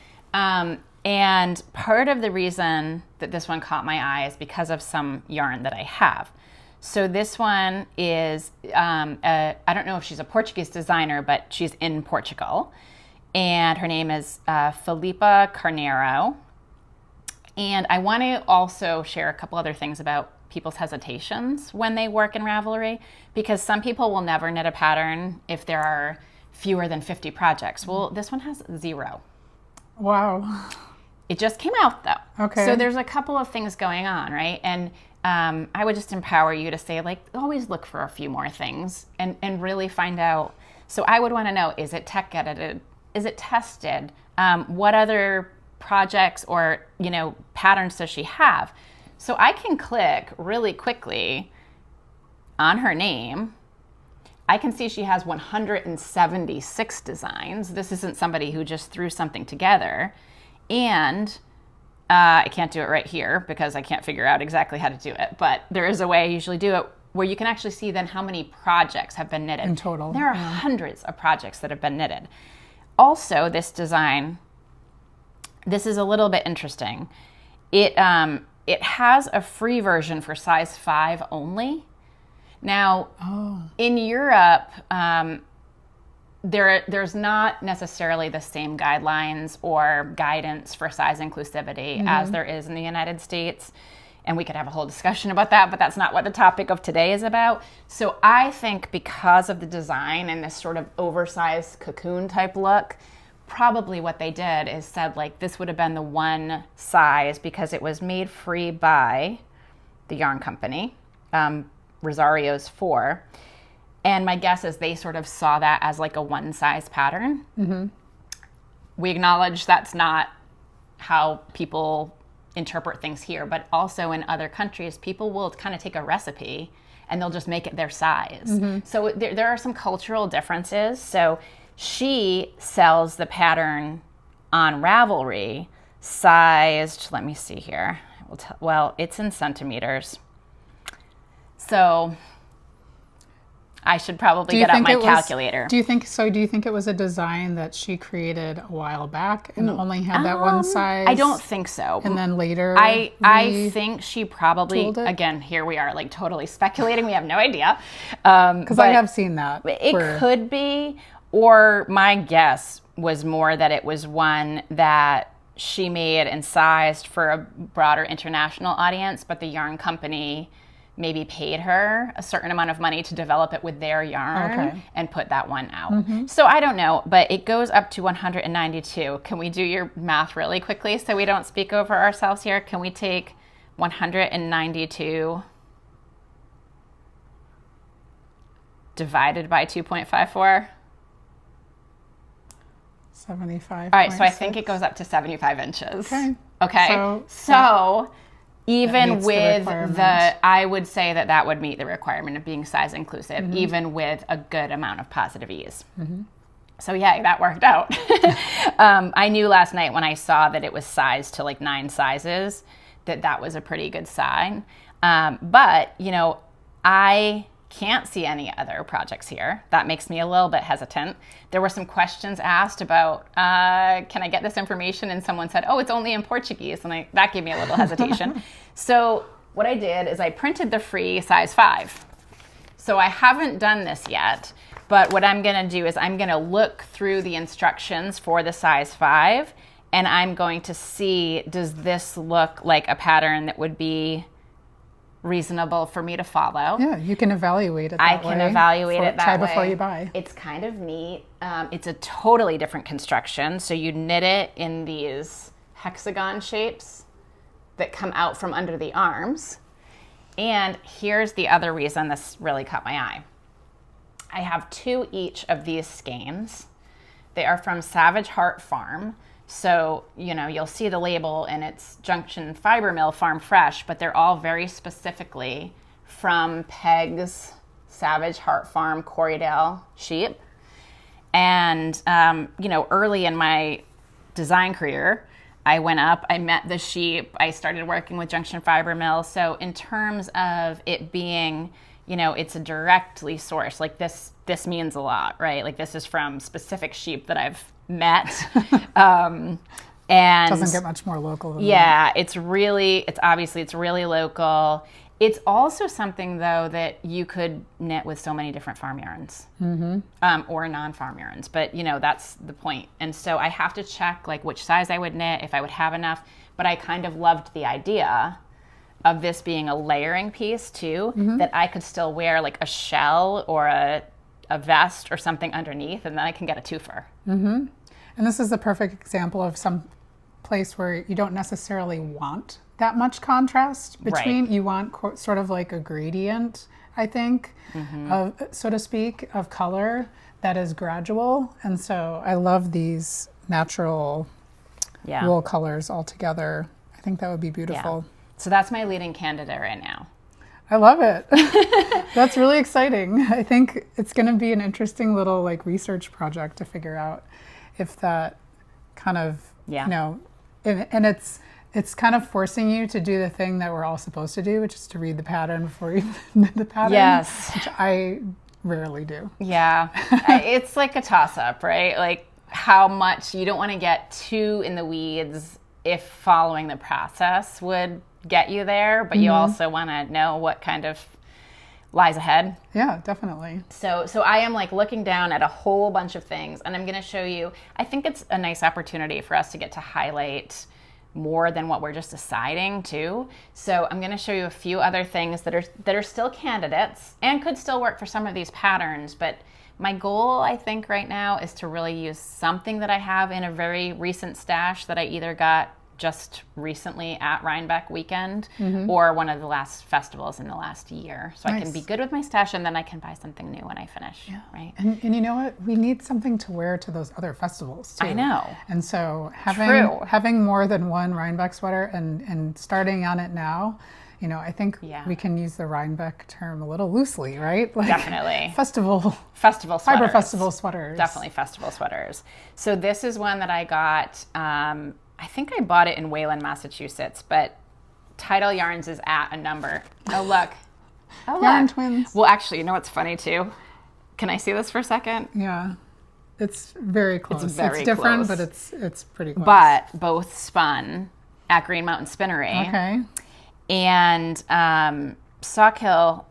And part of the reason that this one caught my eye is because of some yarn that I have. So this one is, I don't know if she's a Portuguese designer, but she's in Portugal. And her name is Filipa Carneiro. And I want to also share a couple other things about people's hesitations when they work in Ravelry, because some people will never knit a pattern if there are fewer than 50 projects. Well, this one has 0. Wow. It just came out though. Okay. So there's a couple of things going on, right? And I would just empower you to say, always look for a few more things and really find out. So I would want to know, is it tech edited? Is it tested? What other projects or patterns does she have? So I can click really quickly on her name. I can see she has 176 designs. This isn't somebody who just threw something together. And I can't do it right here because I can't figure out exactly how to do it, but there is a way I usually do it where you can actually see then how many projects have been knitted. In total. There are hundreds of projects that have been knitted. Also, this design, this is a little bit interesting. It it has a free version for size 5 only. Now, in Europe, there's not necessarily the same guidelines or guidance for size inclusivity as there is in the United States. And we could have a whole discussion about that, but that's not what the topic of today is about. So I think because of the design and this sort of oversized cocoon type look, probably what they did is said, like, this would have been the one size because it was made free by the yarn company, Rosario's 4. And my guess is they sort of saw that as like a one size pattern. We acknowledge that's not how people interpret things here, but also in other countries, people will kind of take a recipe and they'll just make it their size. So there are some cultural differences. So she sells the pattern on Ravelry sized, let me see here. Well, it's in centimeters. So I should probably get out my calculator. Do you think it was a design that she created a while back and only had that one size? I don't think so. And then later I think she probably, again, here we are like totally speculating. We have no idea. Because I have seen that. It could be, or my guess was more that it was one that she made and sized for a broader international audience, but the yarn company maybe paid her a certain amount of money to develop it with their yarn and put that one out. So I don't know, but it goes up to 192. Can we do your math really quickly so we don't speak over ourselves here? Can we take 192 divided by 2.54? 75. All right, so I think it goes up to 75 inches. Okay. So even with I would say that would meet the requirement of being size inclusive, even with a good amount of positive ease. So yeah, that worked out. I knew last night when I saw that it was sized to like 9 sizes, that was a pretty good sign. But, you know, I can't see any other projects here. That makes me a little bit hesitant. There were some questions asked about, can I get this information? And someone said, oh, it's only in Portuguese. And that gave me a little hesitation. So what I did is I printed the free size 5. So I haven't done this yet, but what I'm gonna do is I'm gonna look through the instructions for the size 5, and I'm going to see, does this look like a pattern that would be reasonable for me to follow? Yeah, you can evaluate it that way. I can evaluate it that try way. before you buy. It's kind of neat. It's a totally different construction. So you knit it in these hexagon shapes that come out from under the arms. And here's the other reason this really caught my eye. I have 2 each of these skeins. They are from Savage Heart Farm. So, you know, you'll see the label and it's Junction Fiber Mill Farm Fresh, but they're all very specifically from Peg's Savage Heart Farm Corriedale sheep. And, you know, early in my design career, I went up, I met the sheep, I started working with Junction Fiber Mill. So in terms of it being, you know, it's a directly sourced, like this means a lot, right? Like this is from specific sheep that I've met. And doesn't get much more local than that. It's really local. It's also something though that you could knit with so many different farm yarns, or non-farm yarns, but you know, that's the point. And so I have to check like which size I would knit, if I would have enough, but I kind of loved the idea of this being a layering piece too, that I could still wear like a shell or a vest or something underneath, and then I can get a twofer. And this is the perfect example of some place where you don't necessarily want that much contrast between. You want sort of like a gradient, I think, of, so to speak, of color that is gradual. And so I love these natural wool colors all together. I think that would be beautiful. So that's my leading candidate right now. I love it. That's really exciting. I think it's going to be an interesting little like research project to figure out if that kind of, you know, and it's kind of forcing you to do the thing that we're all supposed to do, which is to read the pattern before you knit the pattern. Yes. Which I rarely do. Yeah. It's like a toss-up, right? Like how much you don't want to get too in the weeds if following the process would get you there, but you also want to know what kind of lies ahead. Yeah, definitely. So I am like looking down at a whole bunch of things, and I'm going to show you, I think it's a nice opportunity for us to get to highlight more than what we're just deciding too. So I'm going to show you a few other things that are still candidates and could still work for some of these patterns, but my goal, I think right now, is to really use something that I have in a very recent stash that I either got just recently at Rhinebeck weekend or one of the last festivals in the last year. So I can be good with my stash, and then I can buy something new when I finish, right? And you know what? We need something to wear to those other festivals too. I know. And so having more than one Rhinebeck sweater and starting on it now, you know, I think we can use the Rhinebeck term a little loosely, right? Like definitely. Festival sweaters. Fiber festival sweaters. Definitely festival sweaters. So this is one that I got, I think I bought it in Wayland, Massachusetts, but Tidal Yarns is at a number. Oh, look. Yarn twins. Well, actually, you know what's funny too? Can I see this for a second? Yeah. It's very close. It's very different, close. but it's pretty close. But both spun at Green Mountain Spinnery. Okay. And Sawkill,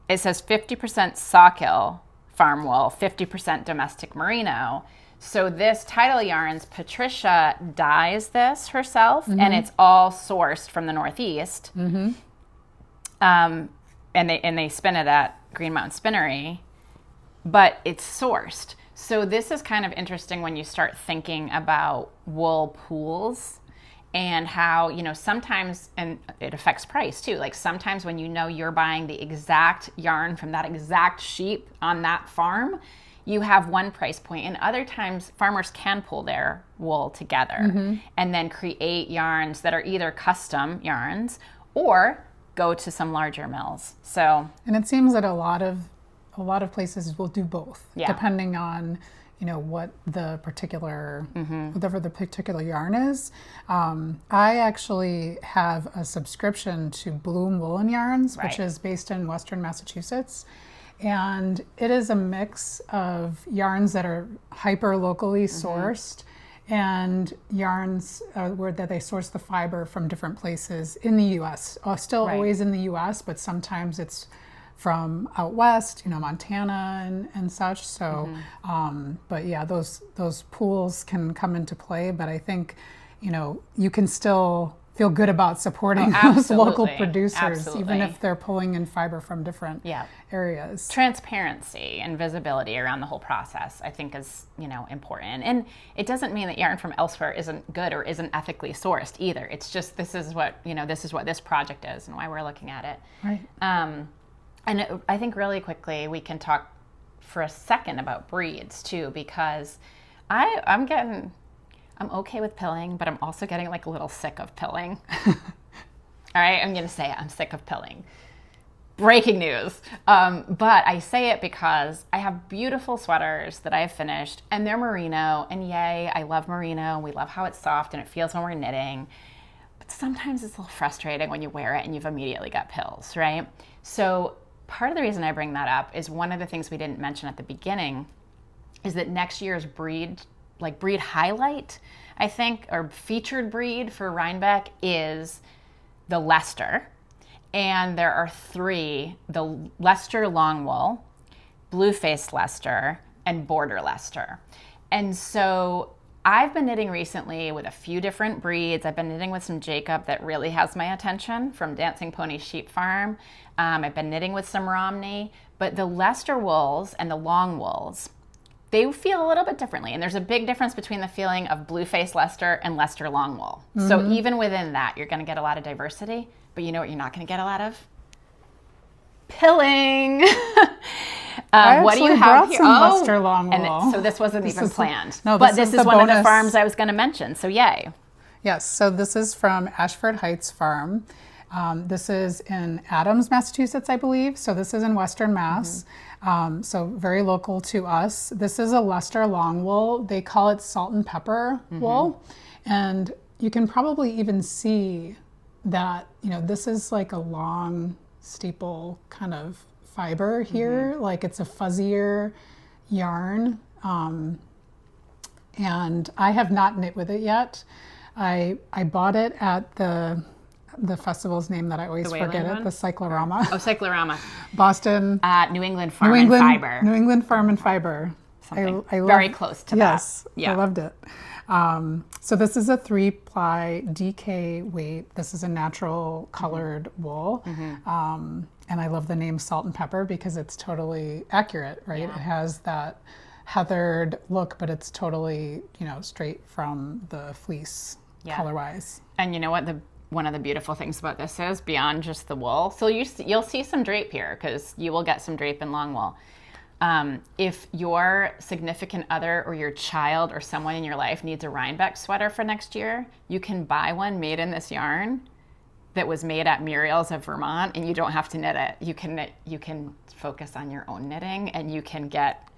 it says 50% Sawkill farm wool, 50% domestic merino. So this Tidal Yarns, Patricia dyes this herself, and it's all sourced from the Northeast. And they spin it at Green Mountain Spinnery, but it's sourced. So this is kind of interesting when you start thinking about wool pools and how, you know, sometimes, and it affects price too, like sometimes when you know you're buying the exact yarn from that exact sheep on that farm, you have one price point, and other times farmers can pull their wool together and then create yarns that are either custom yarns or go to some larger mills. So, and it seems that a lot of places will do both, depending on, you know, what the particular whatever the particular yarn is. I actually have a subscription to Bloom Woolen Yarns, which is based in Western Massachusetts. And it is a mix of yarns that are hyper locally sourced and yarns that they source the fiber from different places in the U.S. Still always in the U.S., but sometimes it's from out west, you know, Montana and such. So, but yeah, those pools can come into play. But I think, you know, you can still feel good about supporting those local producers, even if they're pulling in fiber from different areas. Transparency and visibility around the whole process, I think, is, you know, important. And it doesn't mean that yarn from elsewhere isn't good or isn't ethically sourced either. It's just this is what this project is and why we're looking at it. Right. And I think really quickly we can talk for a second about breeds too, because I'm okay with pilling, but I'm also getting like a little sick of pilling. All right, I'm going to say it. I'm sick of pilling. Breaking news. But I say it because I have beautiful sweaters that I have finished, and they're merino, and yay, I love merino. We love how it's soft and it feels when we're knitting. But sometimes it's a little frustrating when you wear it and you've immediately got pills, right? So part of the reason I bring that up is one of the things we didn't mention at the beginning is that next year's breed highlight, I think, or featured breed for Rhinebeck is the Leicester. And there are three: the Leicester Longwool, Bluefaced Leicester, and Border Leicester. And so I've been knitting recently with a few different breeds. I've been knitting with some Jacob that really has my attention from Dancing Pony Sheep Farm. I've been knitting with some Romney, but the Leicester wools and the long wools, they feel a little bit differently. And there's a big difference between the feeling of Bluefaced Leicester and Leicester Longwool. So even within that, you're going to get a lot of diversity, but you know what you're not going to get a lot of? Pilling. What do you have here? Leicester Longwool. And so this wasn't even planned. No, but this is one of the farms I was going to mention. So yay. Yes. So this is from Ashford Heights Farm. This is in Adams, Massachusetts, I believe. So this is in Western Mass. So very local to us. This is a Leicester Longwool. They call it salt and pepper wool. And you can probably even see that, you know, this is like a long steeple kind of fiber here. Like it's a fuzzier yarn. And I have not knit with it yet. I bought it at the the festival's name that I always Wayland forget one? it, the Cyclorama. Oh, Cyclorama. Boston. New England Farm and Fiber. New England Farm and Fiber. Something I very close to yes, that. Yeah. I loved it. So this is a 3-ply DK weight. This is a natural colored wool. And I love the name Salt and Pepper because it's totally accurate, right? Yeah. It has that heathered look, but it's totally, straight from the fleece color-wise. And you know what one of the beautiful things about this is, beyond just the wool, so you'll see some drape here because you will get some drape in long wool. If your significant other or your child or someone in your life needs a Rhinebeck sweater for next year, you can buy one made in this yarn that was made at Muriel's of Vermont, and you don't have to knit it. You can focus on your own knitting, and you can get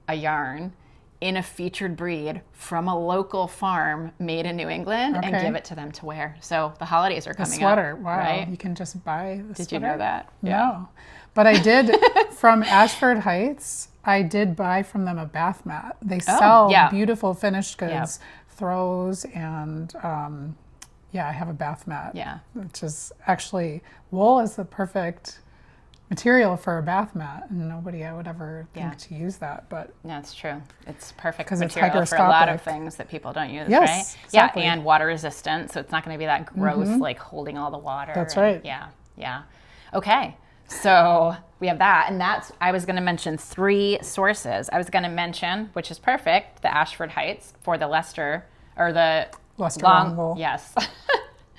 a yarn in a featured breed from a local farm made in New England and give it to them to wear. So the holidays are coming up. The sweater, wow. Right? You can just buy the Did sweater. you know that? No. But I did, from Ashford Heights, I did buy from them a bath mat. They sell beautiful finished goods, throws, and I have a bath mat. Yeah. Which is actually, wool is the perfect material for a bath mat, and nobody I would ever think to use that. But that's true. It's perfect 'cause it's material for a lot of hygroscopic. things that people don't use, Yes, right? exactly. Yeah, and water resistant, so it's not going to be that gross, like holding all the water. That's right. Yeah. Okay. So we have that, and I was going to mention 3 sources. I was going to mention, which is perfect, the Ashford Heights for the Leicester Longwool. Yes. I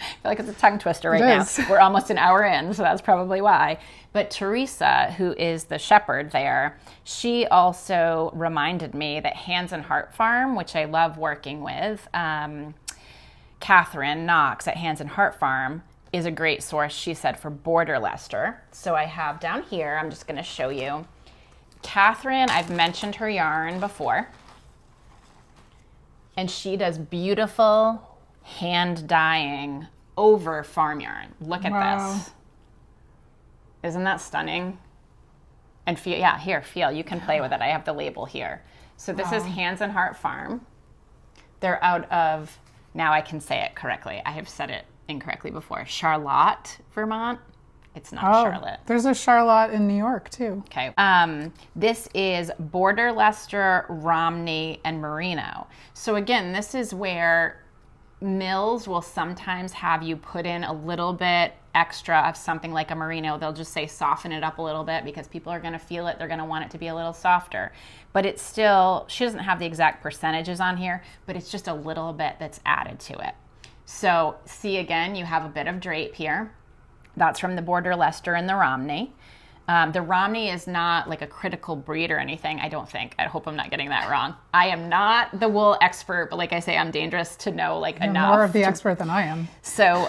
feel like it's a tongue twister right It now. is. We're almost an hour in, so that's probably why. But Teresa, who is the shepherd there, she also reminded me that Hands and Heart Farm, which I love working with, Catherine Knox at Hands and Heart Farm, is a great source, she said, for border Leicester. So I have down here, I'm just going to show you. Catherine, I've mentioned her yarn before. And she does beautiful hand dyeing over farm yarn. Look at this. Isn't that stunning? And feel, feel. You can play with it. I have the label here. So this is Hands and Heart Farm. They're out of, now I can say it correctly. I have said it incorrectly before. Charlotte, Vermont. It's not Charlotte. There's a Charlotte in New York too. Okay. This is Border Leicester, Romney, and Merino. So again, this is where mills will sometimes have you put in a little bit extra of something like a merino. They'll just say soften it up a little bit because people are going to feel it. They're going to want it to be a little softer. But it's still, she doesn't have the exact percentages on here, but it's just a little bit that's added to it. So see, again, you have a bit of drape here. That's from the Border Leicester and the Romney. The Romney is not like a critical breed or anything, I don't think. I hope I'm not getting that wrong. I am not the wool expert, but like I say, I'm dangerous to know You're enough. more of the expert than I am. So,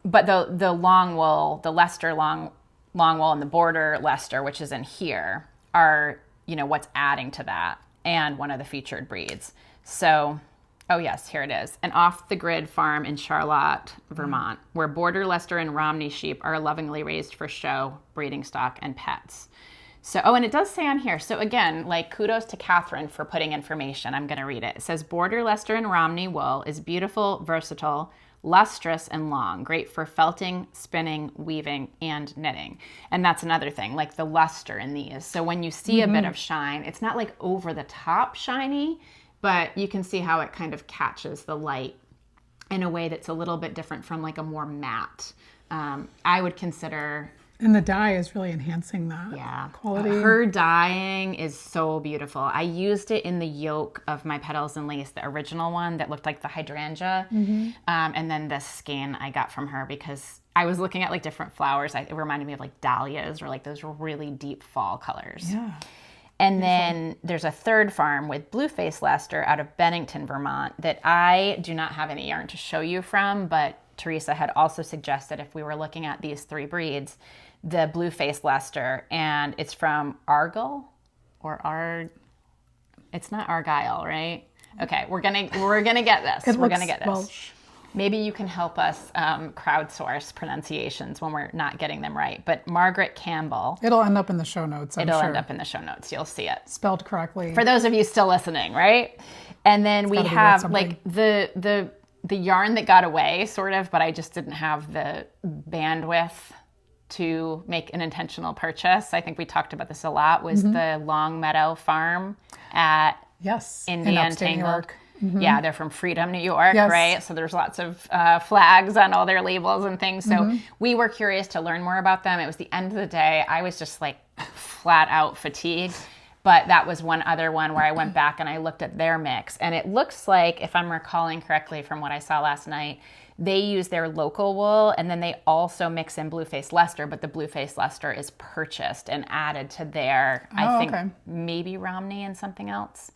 but the long wool, the Leicester long wool and the Border Leicester, which is in here, are, what's adding to that, and one of the featured breeds. So, oh yes, here it is. An off-the-grid farm in Charlotte, Vermont, where Border Leicester and Romney sheep are lovingly raised for show, breeding stock, and pets. So, and it does say on here, so again, like kudos to Catherine for putting information. I'm going to read it. It says, Border Leicester and Romney wool is beautiful, versatile, lustrous, and long, great for felting, spinning, weaving, and knitting. And that's another thing, like the luster in these. So when you see a bit of shine, it's not like over the top shiny, but you can see how it kind of catches the light in a way that's a little bit different from like a more matte. I would consider... And the dye is really enhancing that quality. Her dyeing is so beautiful. I used it in the yoke of my Petals and Lace, the original one that looked like the hydrangea. And then the skein I got from her because I was looking at like different flowers. It reminded me of like dahlias or like those really deep fall colors. Yeah. And then there's a third farm with Bluefaced Leicester out of Bennington, Vermont, that I do not have any yarn to show you from, but Teresa had also suggested if we were looking at these 3 breeds, the Bluefaced Leicester, and it's from Argyll it's not Argyle, right? Okay, we're gonna get this. We're gonna get this. Welsh. Maybe you can help us crowdsource pronunciations when we're not getting them right. But Margaret Campbell. It'll end up in the show notes, I'm It'll sure. end up in the show notes. You'll see it. Spelled correctly. For those of you still listening, right? And then we have like the the yarn that got away, sort of, but I just didn't have the bandwidth to make an intentional purchase. I think we talked about this a lot, was the Long Meadow Farm at India and Tangled. Yeah, they're from Freedom, New York, right? So there's lots of flags on all their labels and things. So we were curious to learn more about them. It was the end of the day. I was just like flat out fatigued. But that was one other one where I went back and I looked at their mix. And it looks like, if I'm recalling correctly from what I saw last night, they use their local wool, and then they also mix in Bluefaced Leicester, but the Bluefaced Leicester is purchased and added to their, I think, maybe Romney and something else.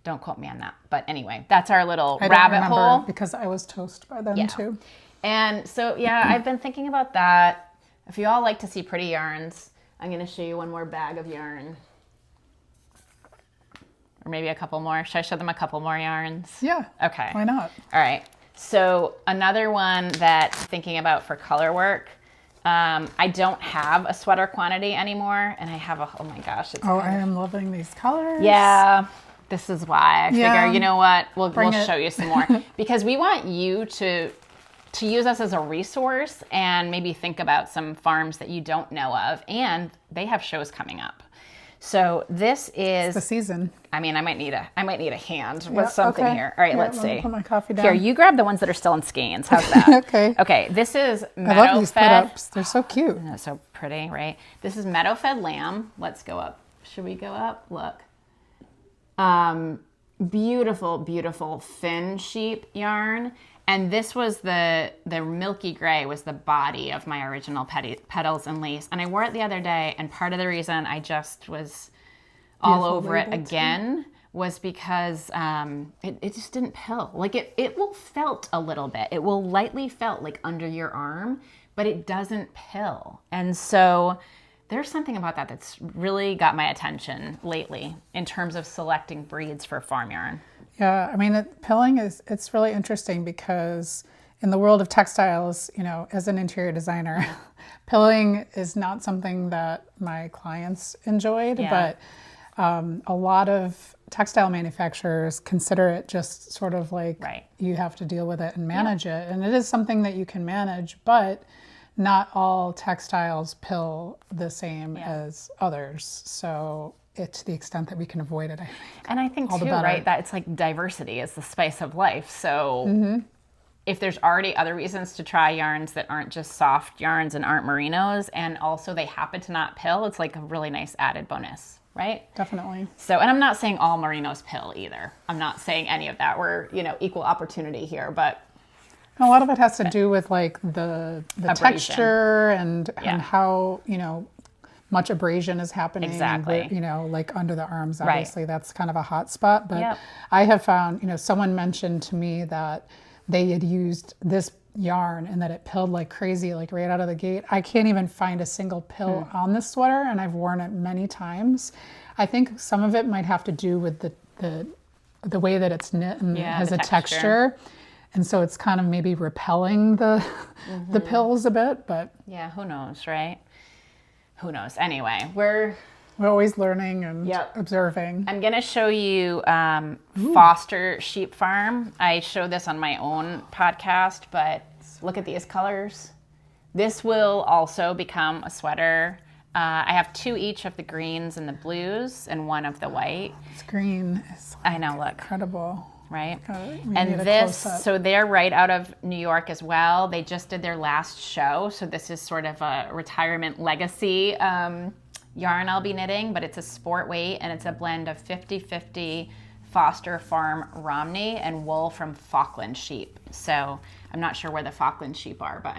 Don't quote me on that. But anyway, that's our little rabbit hole. Because I was toast by them too. And so, I've been thinking about that. If you all like to see pretty yarns, I'm going to show you one more bag of yarn. Or maybe a couple more. Should I show them a couple more yarns? Yeah. Okay. Why not? All right. So another one that thinking about for color work, I don't have a sweater quantity anymore, and I have oh my gosh. I am loving these colors. Yeah. This is why I figure, you know what, we'll show you some more. Because we want you to use us as a resource and maybe think about some farms that you don't know of, and they have shows coming up. So this is it's the season. I mean, I might need a hand with something here. All right, let's see. Put my coffee down. Here, you grab the ones that are still in skeins. How's that? Okay. Okay, this is Meadow I love these Fed. put-ups. They're so cute. That's so pretty, right? This is Meadow Fed Lamb. Let's go up. Should we go up? Look. Beautiful, beautiful thin sheep yarn. And this was the milky gray was the body of my original petals and lace. And I wore it the other day, and part of the reason I just was all over it again was because it just didn't pill. Like it will felt a little bit. It will lightly felt like under your arm, but it doesn't pill. And so there's something about that that's really got my attention lately in terms of selecting breeds for farm yarn. Yeah, I mean, pilling it's really interesting because in the world of textiles, as an interior designer, pilling is not something that my clients enjoyed, but a lot of textile manufacturers consider it just sort of like you have to deal with it and manage it. And it is something that you can manage, but not all textiles pill the same as others. So to the extent that we can avoid it, I think. And I think too, right, that it's like diversity is the spice of life. So if there's already other reasons to try yarns that aren't just soft yarns and aren't merinos, and also they happen to not pill, it's like a really nice added bonus, right? Definitely. So, and I'm not saying all merinos pill either. I'm not saying any of that. We're, equal opportunity here, but a lot of it has to do with like the texture and how, much abrasion is happening. Exactly. Like under the arms, obviously that's kind of a hot spot. But I have found, someone mentioned to me that they had used this yarn and that it pilled like crazy, like right out of the gate. I can't even find a single pill on this sweater, and I've worn it many times. I think some of it might have to do with the way that it's knit and has a texture. And so it's kind of maybe repelling the pills a bit, but yeah, who knows, right? Who knows? Anyway, we're always learning and observing. I'm going to show you Foster Sheep Farm. I showed this on my own podcast, but look at these colors. This will also become a sweater. I have 2 each of the greens and the blues and 1 of the white. This green is incredible. Right? And this, so they're right out of New York as well. They just did their last show. So this is sort of a retirement legacy yarn I'll be knitting, but it's a sport weight and it's a blend of 50-50 Foster Farm Romney and wool from Falkland sheep. So I'm not sure where the Falkland sheep are, but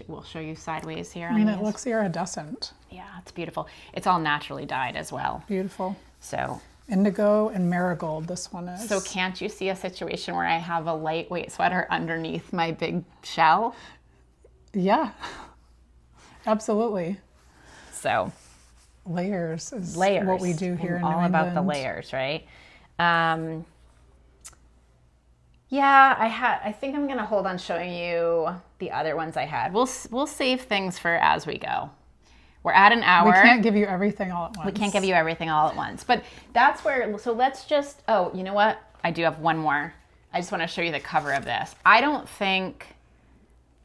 we'll show you sideways here. It looks iridescent. Yeah, it's beautiful. It's all naturally dyed as well. Beautiful. So indigo and marigold, this one is. So can't you see a situation where I have a lightweight sweater underneath my big shell? Yeah, absolutely. So layers is what we do here in New England. All about the layers, right? I think I'm gonna hold on showing you the other ones I had. We'll save things for as we go. We're at an hour. We can't give you everything all at once. But that's where, so let's just, you know what? I do have one more I just want to show you the cover of this. I don't think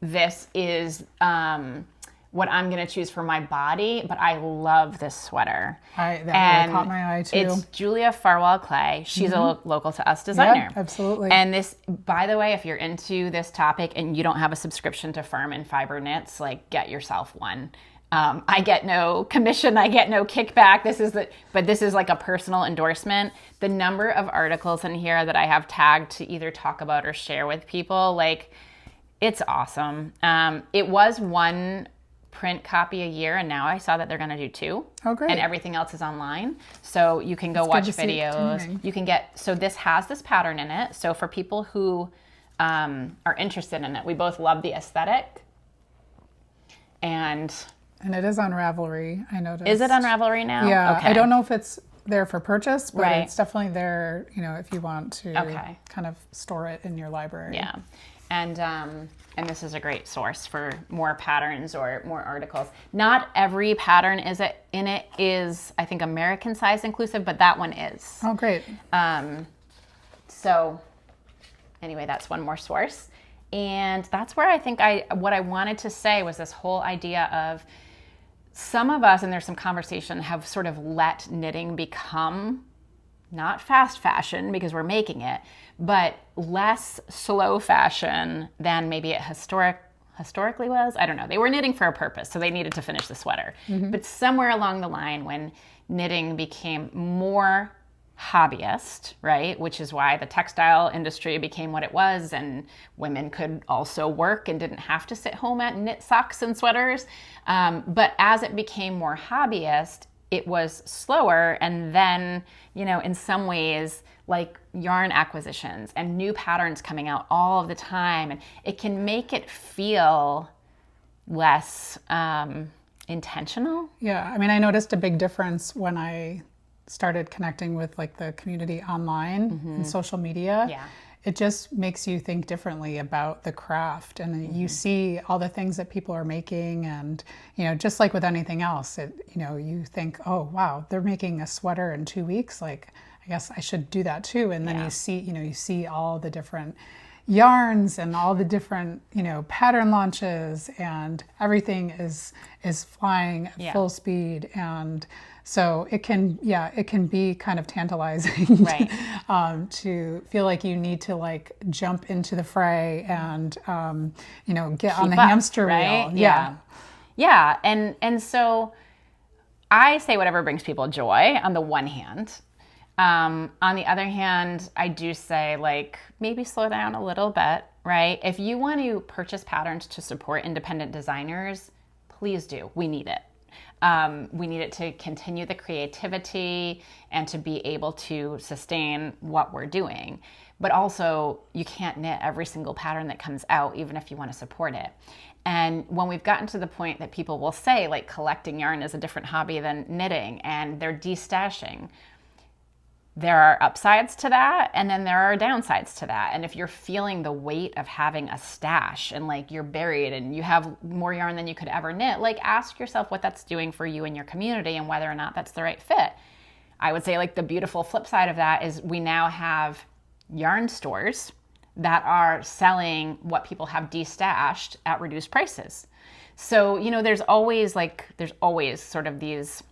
this is what I'm going to choose for my body, but I love this sweater. That really caught my eye too. It's Julia Farwell Clay. She's a local to us designer. Yeah, absolutely. And this, by the way, if you're into this topic and you don't have a subscription to Firm and Fiber Knits, like get yourself one. I get no commission, I get no kickback. But this is like a personal endorsement. The number of articles in here that I have tagged to either talk about or share with people, like, it's awesome. It was one print copy a year, and now I saw that they're going to do 2. Oh, great. And everything else is online. So you can go watch videos. You can so this has this pattern in it. So for people who are interested in it, we both love the aesthetic. And it is on Ravelry, I noticed. Is it on Ravelry now? Yeah. Okay. I don't know if it's there for purchase, but Right. it's definitely there, if you want to kind of store it in your library. Yeah. And this is a great source for more patterns or more articles. Not every pattern in it is, I think, American size inclusive, but that one is. Oh, great. So anyway, that's one more source. And that's where I think what I wanted to say was this whole idea of some of us, and there's some conversation, have sort of let knitting become not fast fashion because we're making it, but less slow fashion than maybe it historically was. I don't know. They were knitting for a purpose, so they needed to finish the sweater. Mm-hmm. But somewhere along the line, when knitting became more hobbyist, right, which is why the textile industry became what it was, and women could also work and didn't have to sit home and knit socks and sweaters. But as it became more hobbyist, it was slower, and then, in some ways, like yarn acquisitions and new patterns coming out all of the time, and it can make it feel less intentional. Yeah, I mean, I noticed a big difference when I started connecting with like the community online and social media. Yeah. It just makes you think differently about the craft, and you see all the things that people are making, and just like with anything else, you think, oh wow, they're making a sweater in 2 weeks, like I guess I should do that too. And then you see all the different yarns and all the different pattern launches, and everything is flying at full speed. And so it can be kind of tantalizing, right. To feel like you need to like jump into the fray and get on the up, hamster right? wheel. Yeah. And so I say whatever brings people joy on the one hand. On the other hand, I do say, like, maybe slow down a little bit, right? If you want to purchase patterns to support independent designers, please do. We need it. We need it to continue the creativity and to be able to sustain what we're doing. But also, you can't knit every single pattern that comes out, even if you want to support it. And when we've gotten to the point that people will say, like, collecting yarn is a different hobby than knitting, and they're destashing, there are upsides to that, and then there are downsides to that. And if you're feeling the weight of having a stash and like you're buried and you have more yarn than you could ever knit, like ask yourself what that's doing for you and your community and whether or not that's the right fit. I would say like the beautiful flip side of that is we now have yarn stores that are selling what people have destashed at reduced prices. So, there's always sort of these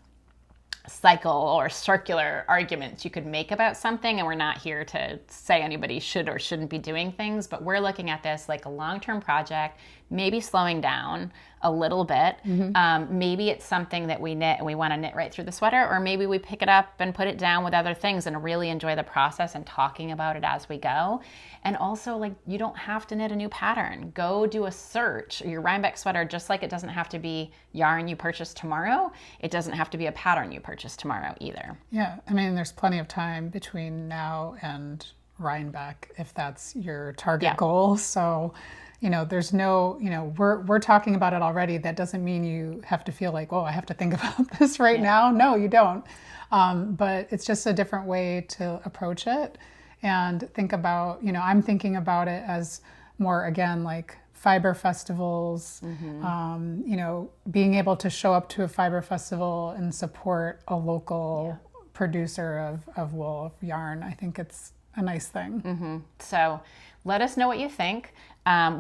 cycle or circular arguments you could make about something, and we're not here to say anybody should or shouldn't be doing things, but we're looking at this like a long-term project, maybe slowing down a little bit. Maybe it's something that we knit and we want to knit right through the sweater, or maybe we pick it up and put it down with other things and really enjoy the process and talking about it as we go. And also, like, you don't have to knit a new pattern. Go do a search. Your Rhinebeck sweater, just like it doesn't have to be yarn you purchase tomorrow, it doesn't have to be a pattern you purchase tomorrow either. Yeah, I mean, there's plenty of time between now and Rhinebeck if that's your target goal. So, there's no, we're talking about it already. That doesn't mean you have to feel like, I have to think about this right now. No, you don't. But it's just a different way to approach it. And think about, I'm thinking about it as more, again, like fiber festivals, being able to show up to a fiber festival and support a local producer of wool, of yarn. I think it's a nice thing. Mm-hmm. So let us know what you think.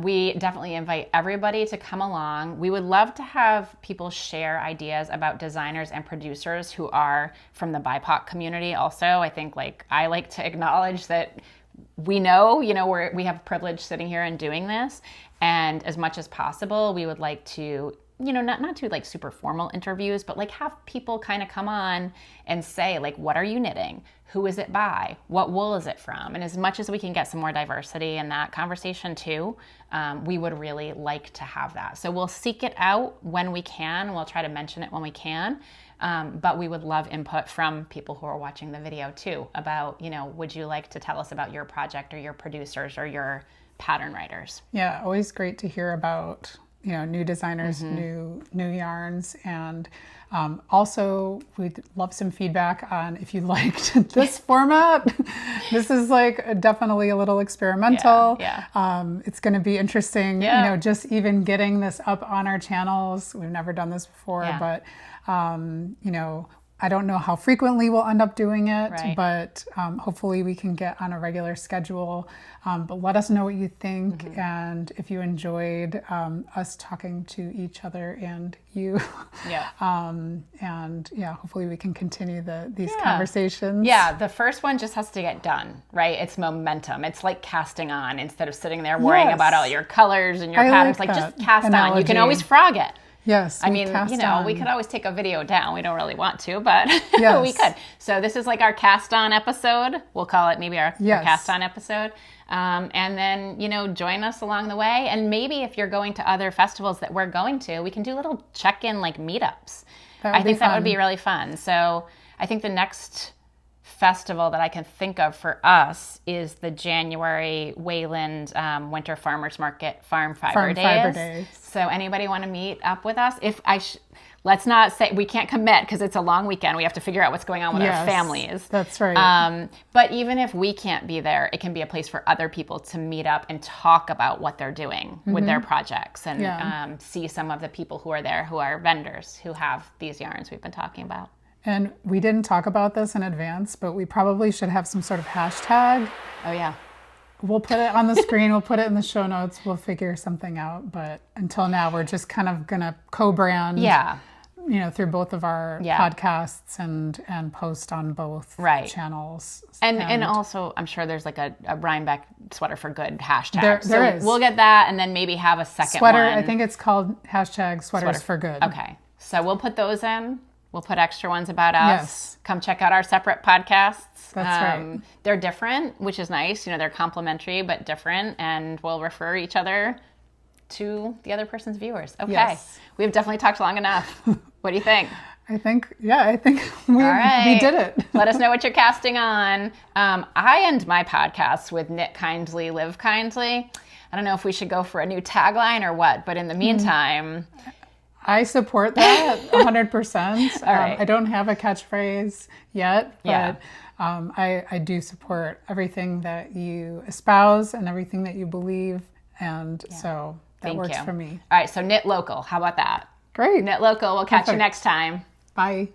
We definitely invite everybody to come along. We would love to have people share ideas about designers and producers who are from the BIPOC community also. I think I like to acknowledge that we know, we have privilege sitting here and doing this. And as much as possible, we would like to, not do super formal interviews, but have people kind of come on and say, what are you knitting? Who is it by? What wool is it from? And as much as we can get some more diversity in that conversation too, we would really like to have that. So we'll seek it out when we can. We'll try to mention it when we can. But we would love input from people who are watching the video too about, would you like to tell us about your project or your producers or your pattern writers? Yeah, always great to hear about, new designers, new yarns. And also we'd love some feedback on if you liked this format. This is definitely a little experimental. Yeah. It's going to be interesting, just even getting this up on our channels. We've never done this before, but I don't know how frequently we'll end up doing it, right. but hopefully we can get on a regular schedule. But let us know what you think and if you enjoyed us talking to each other and you. Yeah. Hopefully we can continue these conversations. Yeah, the first one just has to get done, right? It's momentum. It's like casting on instead of sitting there worrying about all your colors and your patterns. Just cast analogy. On. You can always frog it. Yes. We could always take a video down. We don't really want to, but we could. So this is our cast on episode. We'll call it maybe our cast on episode. And then, join us along the way. And maybe if you're going to other festivals that we're going to, we can do little check-in meetups. I think that would be really fun. So I think the next festival that I can think of for us is the January Wayland Winter Farmers Market Farm Fiber Days. So anybody want to meet up with us? Let's not say we can't commit because it's a long weekend. We have to figure out what's going on with our families. That's right. But even if we can't be there, it can be a place for other people to meet up and talk about what they're doing with their projects and see some of the people who are there who are vendors who have these yarns we've been talking about. And we didn't talk about this in advance, but we probably should have some sort of hashtag. Oh, yeah. We'll put it on the screen. We'll put it in the show notes. We'll figure something out. But until now, we're just kind of going to co-brand, through both of our podcasts and post on both channels. And also, I'm sure there's a Rhinebeck Sweater for Good hashtag. There is. We'll get that and then maybe have a second sweater, one. I think it's called hashtag Sweaters for Good. Okay. So we'll put those in. We'll put extra ones about us. Yes. Come check out our separate podcasts. That's right. They're different, which is nice. They're complementary but different, and we'll refer each other to the other person's viewers. Okay. Yes. We've definitely talked long enough. What do you think? I think we did it. Let us know what you're casting on. I end my podcasts with knit kindly, live kindly. I don't know if we should go for a new tagline or what, but in the meantime... I support that 100%. All right. I don't have a catchphrase yet, but I do support everything that you espouse and everything that you believe. And so that works for me. All right. So knit local. How about that? Great. Knit local. We'll catch you next time. Bye.